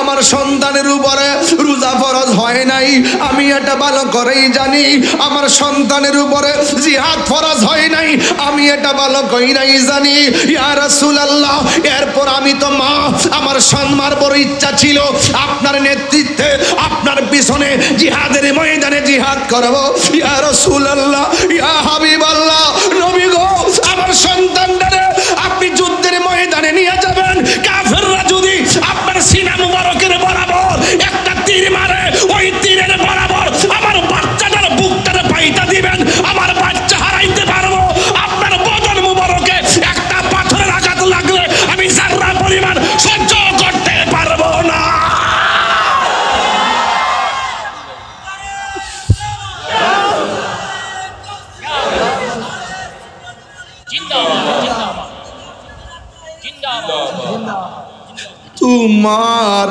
Speaker 1: আমার সন্তানের উপরে রোজা ফরজ হয় নাই, আমি এটা ভালো করেই জানি। আমার সন্তানের উপরে জিহাদ ফরজ হয় নাই, আমি এটা ভালো করেই জানি। ইয়া রাসূলুল্লাহ এরপর আমি তো মা, আমার সম্মার বড় ইচ্ছা ছিল আপনার নেতৃত্বে আপনার পিছনে জিহাদের ময়দানে জিহাদ করব। ইয়া রাসূলুল্লাহ ইয়া হাবিবাল্লাহ নবী গো আমার সন্তানটারে আপনি যুদ্ধের ময়দানে নিয়ে যাবেন, কাফেররা যদি আপনার সিনা মুবারকের বরাবর একটা তীর মারে ওই তীরের বরাবর আমার বাচ্চাটার বুকটারে পাইতা দিবেন, আমার বাচ্চা হারাইতে পারবো। আপনার বদন মুবারকে একটা পাথরের আঘাত লাগলে আমি যাররা পরিমাণ সহ্য করতে পারবো না। তোমার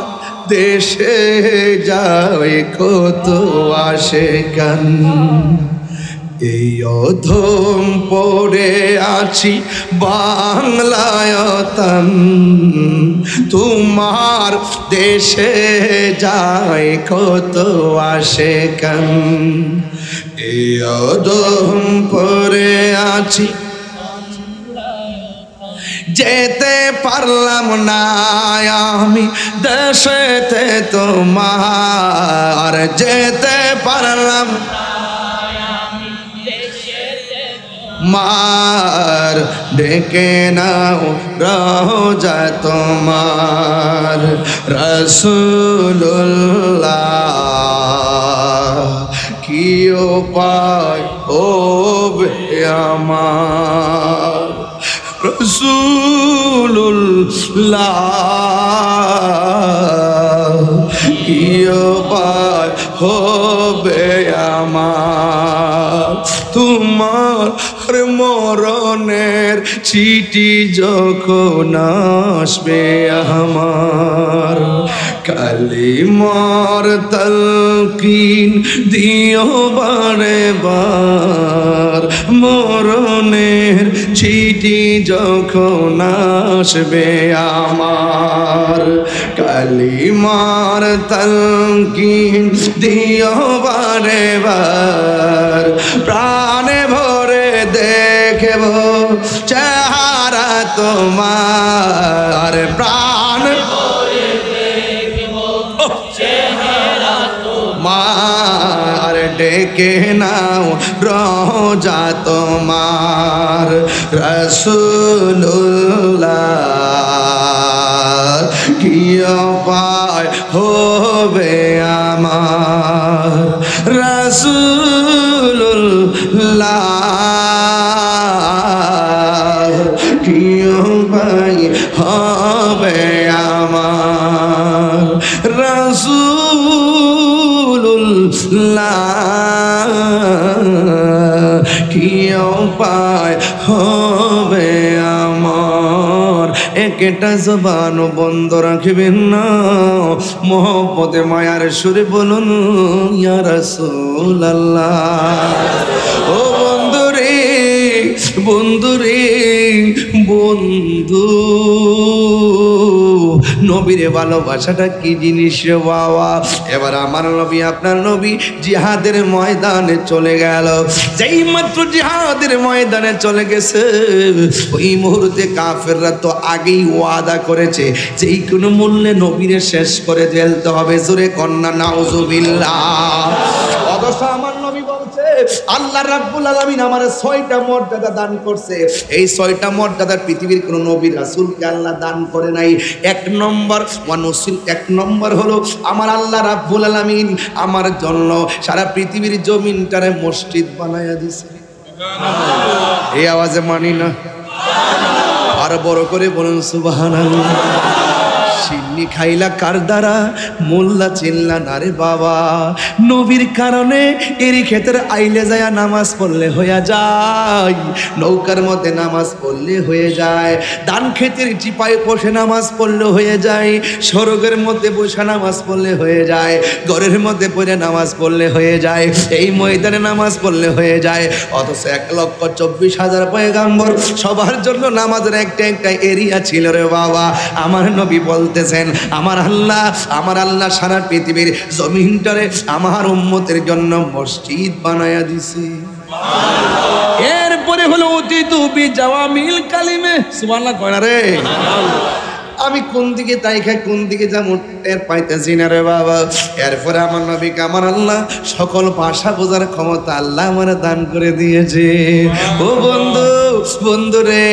Speaker 1: দেশে যায় কত আশেকান, এই অধম পড়ে আছি বাংলায়তন। তোমার দেশে যায় কত আশেকান, এই অধম পড়ে আছি যেতে পারলাম না আমি দেশেতে তোমার, যেতে পারলাম মার ডেকে নাও রোজা তোমার রাসূলুল্লাহ কি উপায় হবে আমার রাসূলুল্লাহ কি উপায় হবে আমার তোমার মরণের চিঠি যখন আসবে আমার কালিমার তালকিন দিও বারে বার মরণের চিঠি যখন আসবে আমার কালিমার তালকিন দিও বারে বার প্রাণে ভরে দেখব চেহারা তোমার প্রাণ ভরে দেখব চেহারা তোমার ডেকে নাও রোজা তোমার রাসূলুল্লাহ কি উপায় হবে আমার রাসূলুল্লাহ কি উপায় হবে আমার রাসূলুল্লাহ কি উপায় হবে আমার একটা জবান বন্ধ রাখবেন না মোহব্বতে মায়ার সুরে বলুন ইয়া রাসূলুল্লাহ ও বন্ধুরে বন্ধুরে বন্ধু নবীর ভালোবাসাটা কি জিনিস রে বাবা এবার আমার নবী আপনার নবী জিহাদের ময়দানে চলে গেল যেই মাত্র জিহাদের ময়দানে চলে গেছে ওই মুহূর্তে কাফেররা তো আগেই ওয়াদা করেছে যেই কোনো মূল্যে নবীরে শেষ করে ফেলতে হবে জোরে কন্যা নাউজুবিল্লাহ অথচ আমার নবী বলছে আল্লাহ রাব্বুল আলামিন আমার 6টা মর্যাদা দান করছে এই 6টা মর্যাদার পৃথিবীর কোনো নবী রাসূলকে আল্লাহ দান করে নাই এক নম্বর ওয়ানুসিল এক নম্বর হলো আমার আল্লাহ রাব্বুল আলামিন আমার জন্য সারা পৃথিবীর জমিনটারে মসজিদ বানায়া দিয়েছে সুবহানাল্লাহ এই আওয়াজে মানি না আর বড় করে বলুন সুবহানাল্লাহ সিন্নি খাইলা কার দ্বারা মোল্লা চিল্লা না রে বাবা নবীর কারণে এরি ক্ষেতের আইলে যায় নামাজ পড়লে হয়ে যায় নৌকার মধ্যে নামাজ পড়লে হয়ে যায় ধান ক্ষেতের চিপায় বসে নামাজ পড়লে হয়ে যায় স্বর্গের মধ্যে বসে নামাজ পড়লে হয়ে যায় ঘরের মধ্যে পড়ে নামাজ পড়লে হয়ে যায় এই ময়দানে নামাজ পড়লে হয়ে যায় অথচ 1,24,000 পয়গাম্বর সবার জন্য নামাজের একটা একটা এরিয়া ছিল রে বাবা আমার নবী বলতেছেন আমার আল্লাহ সারা পৃথিবীর জমিনটারে আমার উম্মতের জন্য মসজিদ বানায়া দিছে সুবহানাল্লাহ এরপরে হলো উতিতু বি জাওয়ামিল কালিমে সুবহানাল্লাহ কয় না রে আমি কোন দিকে তাই খাই কোন দিকে যাবো টের পাইতেছি না রে বাবা এরপরে আমার নবীকে আমার আল্লাহ সকল ভাষা বোঝার ক্ষমতা আল্লাহ আমার দান করে দিয়েছে ও বন্ধু রে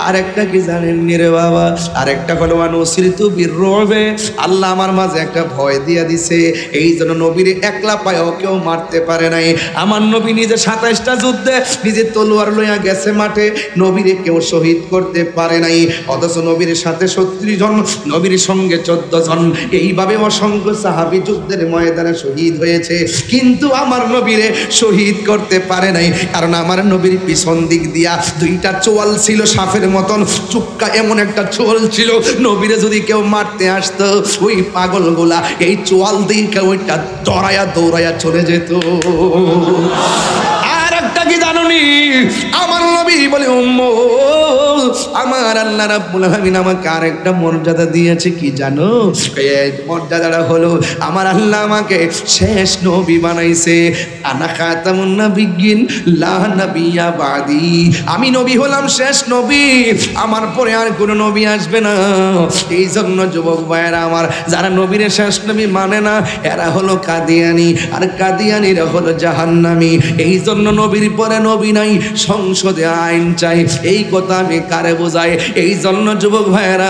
Speaker 1: আরেকটা কি জানেননি রে বাবা আরেকটা হলো অনুসৃতু বিরবে আল্লাহ আমার মাঝে একটা ভয় দিয়া দিছে এই জন্য নবীর একলা পায়েও কেউ মারতে পারে নাই আমার নবী নিজে 27টা যুদ্ধে নিজে তলোয়ার লইয়া গেছে মাঠে নবীরে কেউ শহীদ করতে পারে নাই অথচ নবীর সাথে 36 জন নবীর সঙ্গে 14 জন এইভাবে অসংখ্য সাহাবী যুদ্ধের ময়দানে শহীদ হয়েছে কিন্তু আমার নবীরে শহীদ করতে পারে নাই কারণ আমার নবীর পিছন দিক দিয়া 2টা চোয়াল ছিল সাপের মতন চুক্কা এমন একটা চোয়াল ছিল নবীরে যদি কেউ মারতে আসতো ওই পাগলগুলা এই চোয়াল দিয়ে ওইটা দৌড়ায়া চলে যেত আর একটা কি জানুনি আমার নবী বলে উম্মত আমার আল্লাহ রাব্বুল আলামিন আমাকে আরেকটা মর্যাদা দিয়েছে, কি জানো? এই মর্যাদাটা হলো আমার আল্লাহ আমাকে শেষ নবী বানাইছে। আনা খাতামুন নাবিয়্যিন লা নাবিয়্যা বাদি, আমি নবী হলাম শেষ নবী, আমার পরে আর কোনো নবী আসবে না। এই জন্য যুবক ভাইয়েরা আমার, যারা নবীর শেষ নবী মানে না এরা হলো কাদিয়ানি, আর কাদিয়ানিরা হলো জাহান্নামী। এই জন্য নবীর পরে নবী নাই, সংসদে আইন চাই। এই কথা আমি কারে বোঝাই? এই জন্য যুবক ভাইয়েরা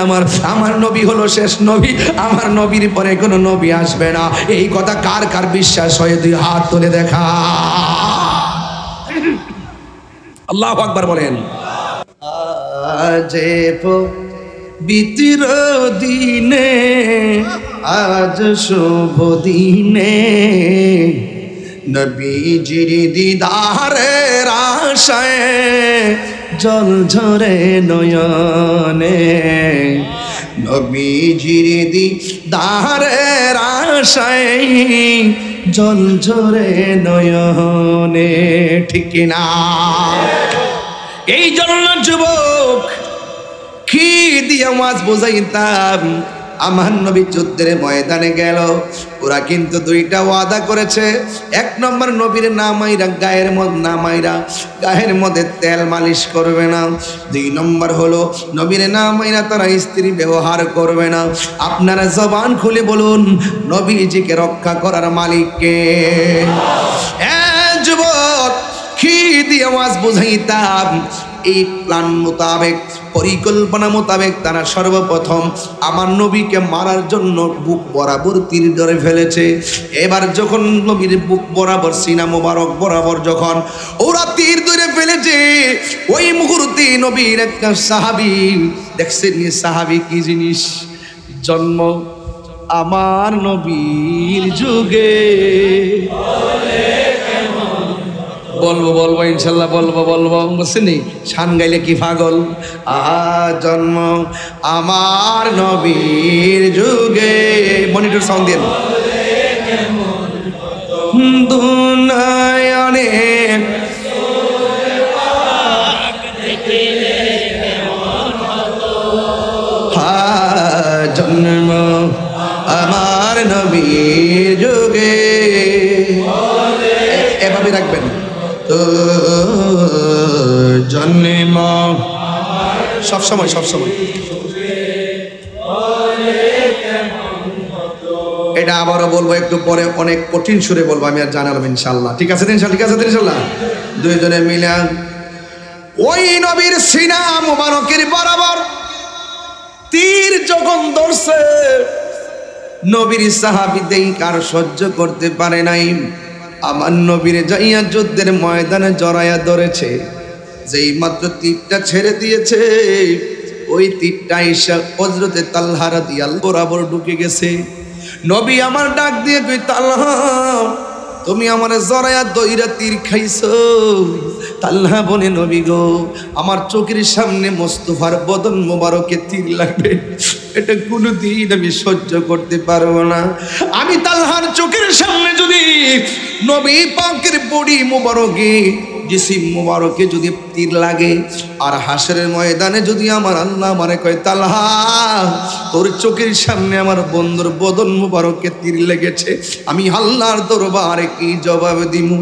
Speaker 1: আমার নবী হলো শেষ নবী, আমার নবীর পরে কোনো নবী আসবে না। এই কথা কার কার বিশ্বাস হয়? দুই হাত তুলে দেখা। আল্লাহু আকবার বলেন। আজে পবিত্র দিনে, আজ শুভ দিনে, নবীজির দিদারের আশায় জল ঝরে নয়নে, নবীজির দিদারের আশায় জল ঝরে নয়নে, ঠিক না? এই জন্য যুবক কি দিয়ে মাছ বোঝাইতাম? আমার নবী যুদ্ধের ময়দানে গেল, ওরা কিন্তু দুইটা ওয়াদা করেছে। এক নম্বর, নবীর নামাইরা গায়ের মধ্যে নামাইরা গায়ের মধ্যে তেল মালিশ করবে না। দুই নম্বর হলো নবীর নামাইরা তারা স্ত্রী ব্যবহার করবে না। আপনারা জবান খুলে বলুন, নবীজিকে রক্ষা করার মালিককে? যুবক কি দিয়ে মাছ বুঝাইতাম? এই প্ল্যান মোতাবেক, পরিকল্পনা মোতাবেক তারা সর্বপ্রথম আমার নবীকে মারার জন্য বুক বরাবর তীর ধরে ফেলেছে। এবার যখন নবীর বুক বরাবর, সিনা মোবারক বরাবর যখন ওরা তীর ধরে ফেলেছে, ওই মুহূর্তে নবীর একটা সাহাবী, দেখছেন সাহাবী কি জিনিস? জন্ম আমার নবীর যুগে, বলবো ইনশাল্লাহ, বলবো বুঝছেনি? শান গাইলে কি পাগল? জন্ম আমার নবীর যুগে, মনিটর সাউন্ড দেন। দুনিয়ানে জন্ম আমার নবীর যুগে, এভাবে রাখবেন তো জন্ম সবসময়। এটা আবারও বলবো, একটু পরে অনেক কঠিন সুরে বলবো, আমি আর জানালাম ইনশাল্লাহ। ঠিক আছে ইনশাল্লাহ। দুইজনে মিলে ওই নবীর সিনা মুবারকের বরাবর তীর যখন ধরছে, নবীর সাহাবীদের কার সহ্য করতে পারে নাই। আমার নবীর যাইয়া যুদ্ধের ময়দানে জড়াইয়া ধরেছে। যেই মাত্র তীরটা ছেড়ে দিয়েছে, ওই তীরটা ঈশা হযরতে তালহা রাদিয়াল্লাহু বরাবর ঢুকে গেছে। নবী আমার ডাক দিয়ে কই, তালহা তুমি আমার জড়াইয়া দইরা তীর খাইছো। তালহা বলে, নবী গো, আমার চোখের সামনে মোস্তফার বদন মোবারকে তীর লাগবে, এটা কোনোদিন আমি সহ্য করতে পারবো না। আমি তালহার চোখের সামনে যদি নবী পাকের বডি মোবারকে, জিসিম মোবারকে যদি তীর লাগে, আর হাসরের ময়দানে যদি আমার আল্লাহ আমারে কয়, তালহা তোর চোখের সামনে আমার বন্ধুর বদন মোবারকে তীর লেগেছে, আমি আল্লাহর দরবারে কি জবাব দিমু?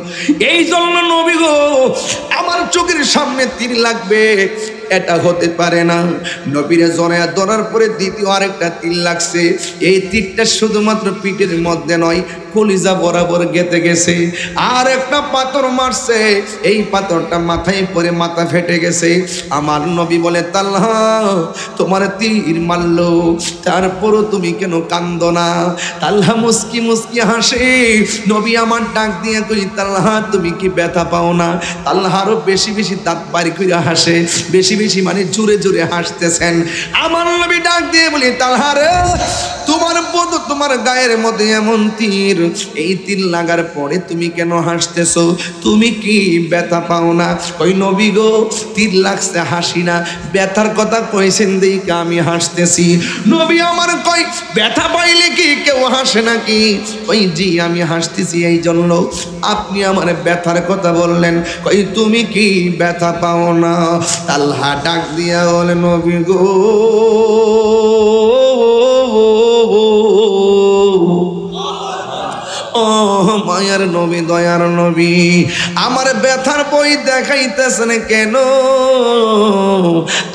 Speaker 1: এই জন্য নবী গো, আমার চোখের সামনে তীর লাগবে, এটা হতে পারে না। নবীরে জড়াইয়া ধরার পরে দ্বিতীয় আরেকটা তীর লাগছে। এই তীরটা শুধুমাত্র পিঠের মধ্যে নয়, কলিজা বরাবর গেঁথে গেছে। আর একটা পাথর মারছে, এই পাথরটা মাথায় পরে মাথা ফেটে গেছে। আমার নবী বলে, তালহা তোমার তীর মারলো, তারপরও তুমি কেন কান্দো না? তালহা মুস্কি মুস্কি হাসে। নবী আমার ডাক দিয়ে কই, তালহা তুমি কি ব্যথা পাও না? তালহা আরো বেশি বেশি দাঁত বাড়ি করে হাসে, বেশি বেশি মানে জোরে জোরে হাসতেছেন। আমার নবী ডাক দিয়ে বলি, তালহা রে, তোমার গায়ের মধ্যে এমন তীর এই তীর লাগার পরে তুমি কেন হাসতেছো? তুমি কি ব্যথা পাও না? কই নবী গো, তীর লাগছে হাসি না, ব্যথার কথা কইছেন দেখে আমি হাসতেছি। নবী আমার কই ব্যথা পাইলে কি কেউ হাসে নাকি? কই জি আমি হাসতেছি এই জন্য আপনি আমার ব্যথার কথা বললেন। কই তুমি কি ব্যথা পাও না? তালহা ডাক দিয়া বলে নবী গো, ও মায়ার নবী, দয়ার নবী, আমার ব্যথার বই দেখাইতেছেন কেন?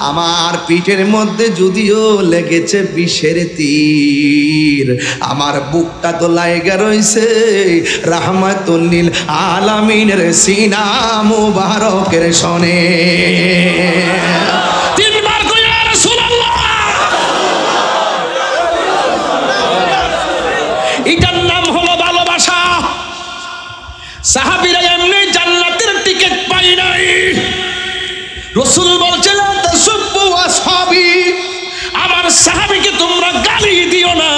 Speaker 1: আমার পিঠের মধ্যে যদিও লেগেছে বিষের তীর, আমার বুকটা তো লাইগা রইছে রাহমাতুল আলামিনের সিনা মুবারকের শনে। তিনবার কইয়া রাসূলুল্লাহ, এটার নাম হলো ভালোবাসা। সাহাবীরা এমনি জান্নাতের টিকিট পাই নাই। রাসূল বলছেন তাসুব্বু আসহাবি, আমার সাহাবীকে তোমরা গালি দিও না।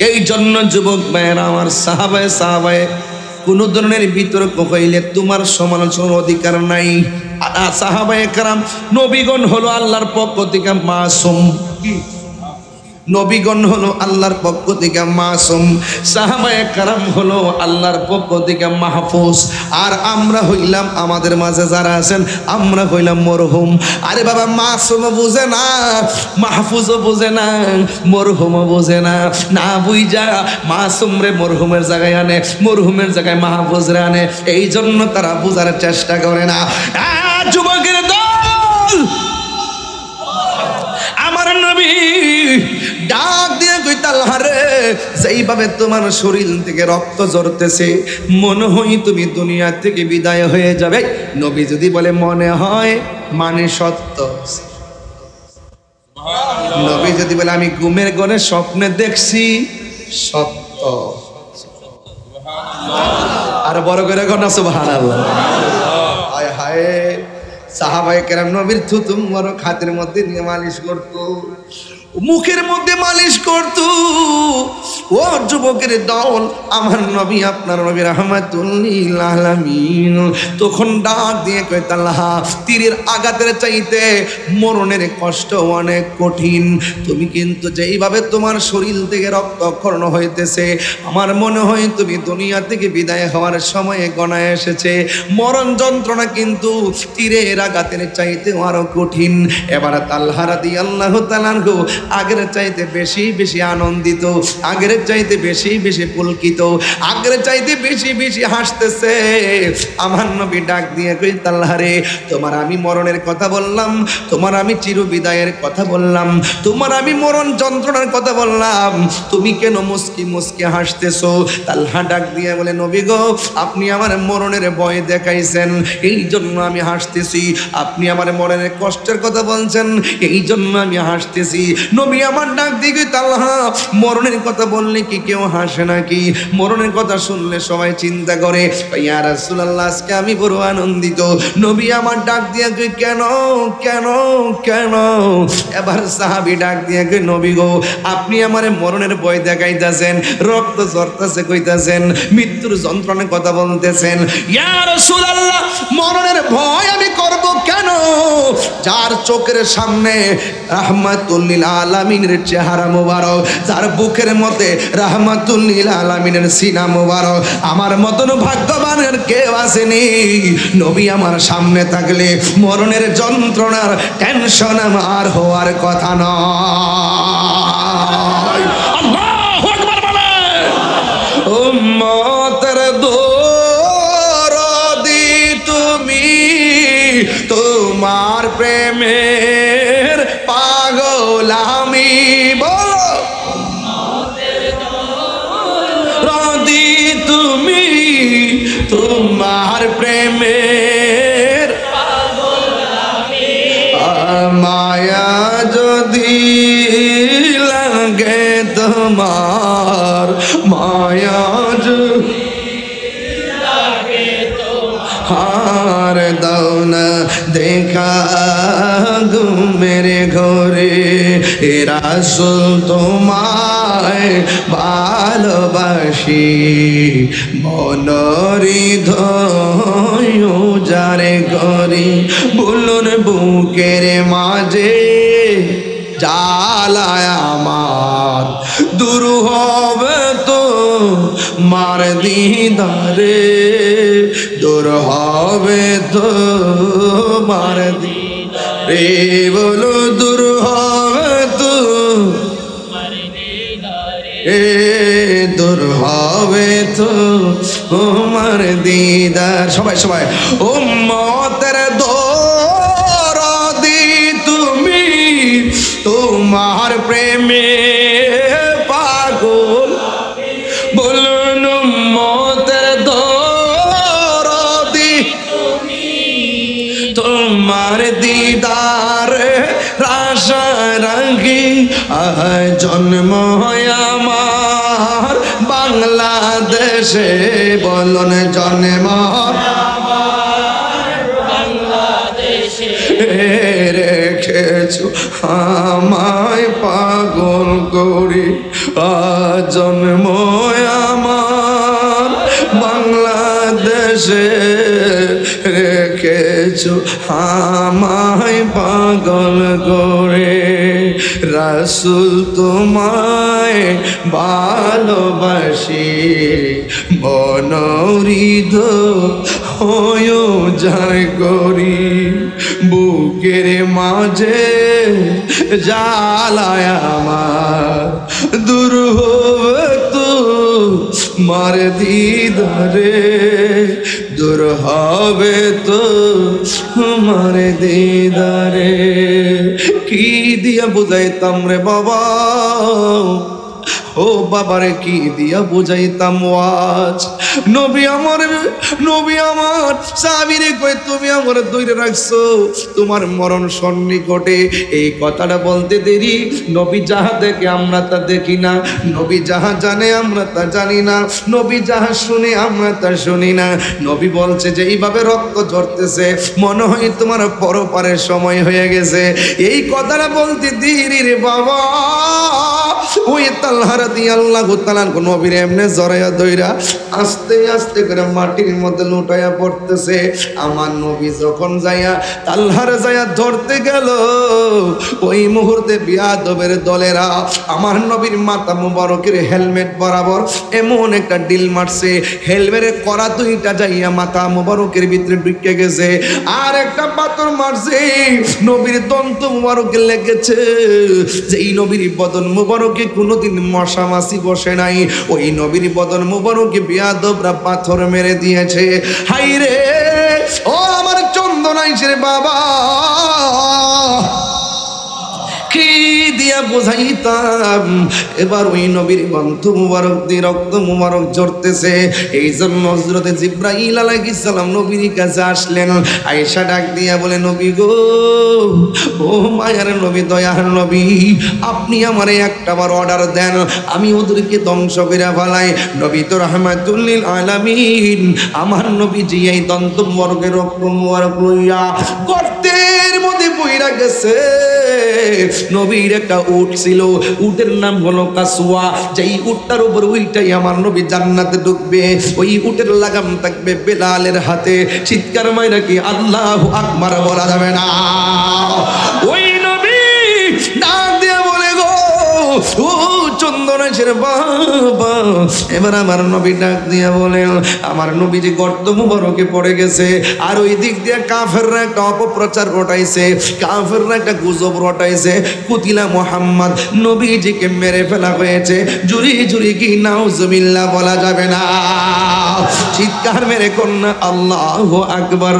Speaker 1: এই জন্য যুবক ভাইয়েরা আমার, সাহাবায়ে কোন ধরনের বিতর্ক হইলে তোমার সমালোচনার অধিকার নাই। সাহাবায়ে কেরাম নবীগণ হলো আল্লাহর পক্ষ থেকে মাসুম। নবীগণ হলো আল্লাহর পক্ষ থেকে মাসুম, সাহাবায়ে কেরাম হলো আল্লাহর পক্ষ থেকে মাহফুজ। আর আমরা হইলাম, আমাদের মাঝে যারা আছেন আমরা হইলাম মরহুম। আরে বাবা, মাসুম বুঝে না, মাহফুজও বুঝে না, মরহুমও বুঝে না। না বুঝা মাসুম রে মরহুমের জায়গায় আনে, মরহুমের জায়গায় মাহফুজ রে আনে। এই জন্য তারা বুঝার চেষ্টা করে না। যুবকের দল, আমার নবী ডাক দিয়ে কই তালহা রে, যেইভাবে তোমার শরীর থেকে রক্ত ঝরতেছে মনে হয় তুমি দুনিয়া থেকে বিদায় হয়ে যাবে। নবী যদি বলে মনে হয়, মানে সত্য। নবী যদি বলে আমি ঘুমের ঘরে স্বপ্নে দেখছি, সত্য। আর বড় করে ঘটনা সুবহানাল্লাহ। হায় হায়, সাহাবায়ে কেরাম নবীর থুতু মুবারক হাতের মধ্যে নিয়ে মালিশ করতো, মুখের মধ্যে মালিশ করতো। ও যুবকের দল, আমার নবী, আপনার নবী রাহমাতুল্লিল আলামিন তখন ডাক দিয়ে কয় তালহা, তীরের আঘাতের চাইতে মরণের কষ্ট অনেক কঠিন। তুমি কিন্তু যেইভাবে তোমার শরীর থেকে রক্তক্ষরণ হইতেছে, আমার মনে হয় তুমি দুনিয়া থেকে বিদায় হওয়ার সময় গণায় এসেছে। মরণ যন্ত্রণা কিন্তু তীরের আঘাতের চাইতে আরো কঠিন। এবার তালহা রাদিয়াল্লাহু তাআলা আগের চাইতে বেশি বেশি আনন্দিত, আগের চাইতে বেশি বেশি পুলকিত, আগের চাইতে বেশি বেশি হাসতেছে। আমার নবী ডাক দিয়ে কই তালহা রে, তোমার আমি মরণের কথা বললাম, তোমার আমি চিরবিদায়ের কথা বললাম, তোমার আমি মরণ যন্ত্রণার কথা বললাম, তুমি কেন মুস্কি মুস্কি হাসতেছো? তালহা ডাক দিয়ে বলে নবী গো, আপনি আমার মরণের ভয় দেখাইছেন, এই জন্য আমি হাসতেছি। আপনি আমার মরণের কষ্টের কথা বলছেন, এই জন্য আমি হাসতেছি। নবী আমার ডাক দিয়ে তালহা, মরণের কথা বললে কি কেউ হাসে নাকি? মরণের কথা শুনলে সবাই চিন্তা করে। ইয়া রাসূলুল্লাহ, আজকে আমি বড় আনন্দিত। নবী আমার ডাক দিয়ে কেন কেন কেন? এবার সাহাবী ডাক দিয়ে নবী গো, আপনি আমার মরণের ভয় দেখাইতেছেন, রক্ত ঝরতেছে কইতাছেন, মৃত্যুর যন্ত্রণার কথা বলতেছেন। ইয়া রাসূলুল্লাহ, মরণের ভয় আমি করব কেন? যার চোখের সামনে রাহমাতুল্লিল আলামিনের চেহারা মোবারক, যার বুকের মধ্যে রাহমাতুল্লিল আলামিনের সিনা মোবারক, আমার মতন ভাগ্যবানের কেউ আসেনি। নবী আমার সামনে থাকলে মরণের যন্ত্রণার টেনশন আমার হওয়ার কথা নয়। আল্লাহু আকবার বলেন। উম্মতের দরদি তুমি, তোমার প্রেমের পাগল আমি, বলো রদি তুমি, তোমার প্রেমের পাগল আমি। মায়া যদি লাগে তোমার, মায়া যদি হার দাও না দেখা ঘুমের ঘরে, রাসূল তোমার তোমায় ভালোবাসি মনরি ধয় যারে করি বলুন বুকের মাঝে জ্বালায় আমার দূর হবে তো মার দিদারে দূর হবে তো মার দিদারে বলো দূর হবে তো এ দূর হবে তো তোমার দিদার সবাই সবাই উম্মতের দরদি তুমি তোমার প্রেমে পাগল বলুন উম্মতের দরদি তোমার দিদার আশা রাখি জন্ম আমার বাংলাদেশে বলুন জন্ম রেখেছো আমায় পাগল করি জন্ম আমার বাংলাদেশে রেখেছো আমায় পাগল করে রাসূল তোমায় ভালোবাসি মনোরিধ হয় যার করি বুকের মাঝে জ্বালায় আমার দূর হবে তো মার দিদারে দূর হবে তো মার দিদারে কি দিয়া বুঝাইতাম রে বাবা ও বাবারে কি দিয়া বুঝাইতাম ওয়াজ নবী আমার সাহাবীরে কই তুমি আমার ধরে রাখছো তোমার মরণ সন্নিকটে এই কথাটা বলতে দেরি নবী যাহা দেখে আমরা তা দেখি না নবী যাহা জানে আমরা তা জানি না নবী যাহা শুনে আমরা তা শুনি না নবী বলছে যে এইভাবে রক্ত ঝরতেছে মনে হয় তোমার পরপারের সময় হয়ে গেছে এই কথাটা বলতে দেরি রে বাবা ওই তালহা রাদিয়াল্লাহু তাআলা নবীর এমনে জড়াইয়া ধইরা আস্তে আস্তে করে মাটির মধ্যে লুটাইয়া পড়তেছে আমার নবী যখন যাইয়া তালহার যাইয়া ধরতে গেল ওই মুহূর্তে বিয়াদবের দলেরা আমার নবীর মাথা মুবারকের হেলমেট বরাবর এমন একটা ডিল মারছে হেলমেটের কড়া দুইটা যাইয়া মাথা মুবারকের ভিতরে ঢুকে গেছে আর একটা পাথর মারছে নবীর দন্ত মুবারকে লেগেছে যেই নবীর বদন মুবারকে কোনোদিন মশা মাছি বসে নাই ওই নবীর বদন মুবারকে বিয়াদবরা পাথর মেরে দিয়েছে হাই রে ও আমার চন্দনাইশের বাবা কি দিয়া বুঝাইতাম এবার ওই নবীর গন্ধ মুবারক দিয়ে রক্ত মুবারক ঝরতেছে এই জন্য হযরত জিবরাইল আলাইহিস সালাম নবীর কাছে আসলেন আয়েশা ডাক দিয়া বলে নবী গো ও মায়ার নবী দয়ার নবী আপনি আমারে একটাবার অর্ডার দেন আমি ওদেরকে ধ্বংস করে ফেলাই নবী তো রাহমাতুল লিল আলামিন আমার নবীজি এই দন্ত মুবারকের রক্ত মুবারক লইয়া গর্তের মধ্যে পইরা গেছে নবীর একটা উট ছিল উটের নাম হলো কাসওয়া যেই উটটার উপর উইটাই আমার নবী জান্নাতে ঢুকবে ওই উটের লাগাম থাকবে বেলালের হাতে চিৎকার মাইরা কি আল্লাহু আকবার বলা যাবে না ওই নবী ডাক দিয়ে বলে গো ও চন্দনেশের বাবা এবার আমার নবী ডাক দিয়ে বলেন আমার নবী যে গর্ত মুবারকে পড়ে গেছে আর ওই দিক দিয়ে কাফেররা একটা অপপ্রচার রটাইছে কাফেররা একটা গুজব রটাইছে কুতিলা মুহাম্মদ নবীজিকে মেরে ফেলা হয়েছে জুরি জুরি কি নাউজুবিল্লাহ বলা যাবে না চিৎকার মেরে কন্যা আল্লাহু আকবার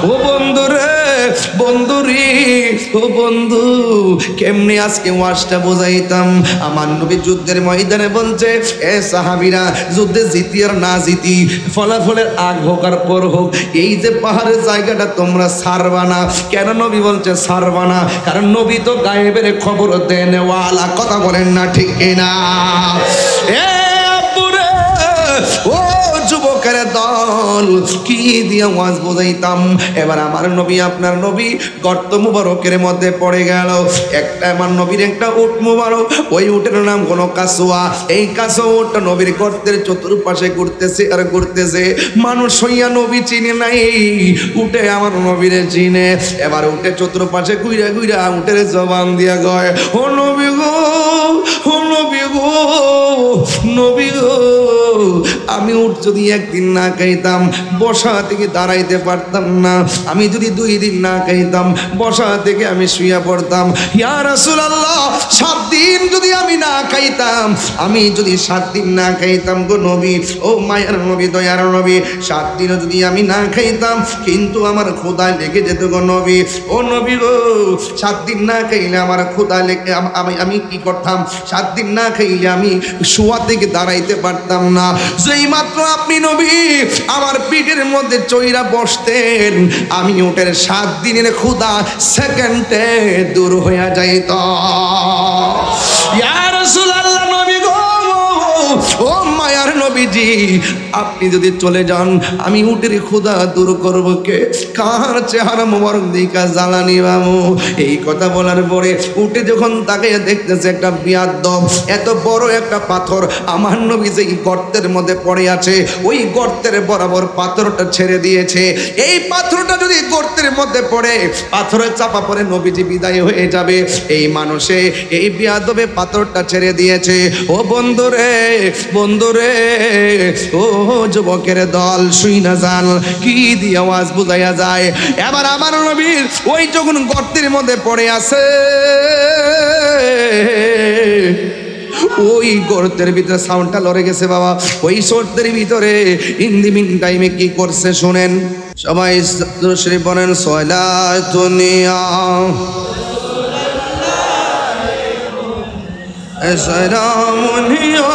Speaker 1: ও বন্ধুরে বন্ধুরি ও বন্ধু কেমনে আজকে ওয়াজটা বোঝাইতাম আমার নবী যুদ্ধের ময়দানে বলছে এ সাহাবীরা যুদ্ধে জিতি আর না জিতি ফলাফলের আগ হোক আর পর হোক এই যে পাহাড়ের জায়গাটা তোমরা ছাড়বা না কেন নবী বলছে ছাড়বা না কারণ নবী তো গায়েবের খবর দেনেওয়ালা কথা বলেন না ঠিক না এ আব্বুরে ও যুবক যুবকের দল কি দিয়ে ওয়াজ বোঝাইতাম। এবার আমার নবী আপনার নবী গর্ত মুবারকের মধ্যে পড়ে গেল। একটা আমার নবীর একটা উট মুবারক, ওই উটের নাম কোনো কাসুয়া। এই কাসুয়া উটটা নবীর গর্তের চতুর্পাশে ঘুরতেছে আর ঘুরতেছে। মানুষ হইয়া নবী চিনে নাই, উঠে আমার নবীরে চিনে। এবার উঠে চতুর্পাশে ঘুরা ঘুরা উটের জবান দিয়া গয়, ও নবী গো, ও নবী গো, নবী গো, আমি উঠ যদি একদিন না খাইতাম বসা থেকে দাঁড়াইতে পারতাম না। আমি যদি 2 দিন না খাইতাম বসা থেকে আমি শুয়ে পড়তাম। ইয়া রাসূলুল্লাহ, 7 দিন যদি আমি না খাইতাম, আমি যদি 7 দিন না খাইতাম গো নবী, ও মায়ের নবী, দয়ার নবী, 7 দিনও যদি আমি না খাইতাম কিন্তু আমার ক্ষুধা লেগে যেত গো নবী। ও নবী গো, 7 দিন না খাইলে আমার ক্ষুধা লেগে আমি কি করতাম? 7 দিন না খাইলে আমি শোয়া থেকে দাঁড়াইতে পারতাম না। যেই মাত্র আপনি নবী আমার পিঠের মধ্যে চইরা বসতেন, আমি উটের 7 দিনের ক্ষুধা সেকেন্ডে দূর হয়ে যাইত। ইয়া রাসূলুল্লাহ, নবী গো, ও মায়ার নবীজি, আপনি যদি চলে যান আমি উটের ক্ষুধা দূর করব কে? কার চেহারা মোবারক দিকা জ্বালানি বাবু। এই কথা বলার পরে উঠে যখন তাকে দেখতেছে একটা বিয়াদ্দম এত বড় একটা পাথর আমার নবী যেই গর্তের মধ্যে পড়ে আছে, ওই গর্তের বরাবর পাথরটা ছেড়ে দিয়েছে। এই পাথরটা যদি গর্তের মধ্যে পড়ে, পাথরের চাপা পড়ে নবীজি বিদায় হয়ে যাবে। এই মানুষে এই বিয়াদবে পাথরটা ছেড়ে দিয়েছে। ও বন্ধুরে, বন্ধুরে, ও যুবকের দল, শুই না যান কি দিয়ে আওয়াজ বুঝাইয়া যায়। এবার আমার নবীর ওই যখন গর্তের মধ্যে পড়ে আছে, ওই গর্তের ভিতরে সাউন্ডটা লড়ে গেছে বাবা। ওই গর্তের ভিতরে ইন দি মিন টাইমে কি করছে শুনেন সবাই। শরীফ বলেন, সলাতুনিয়া সালামুনিয়া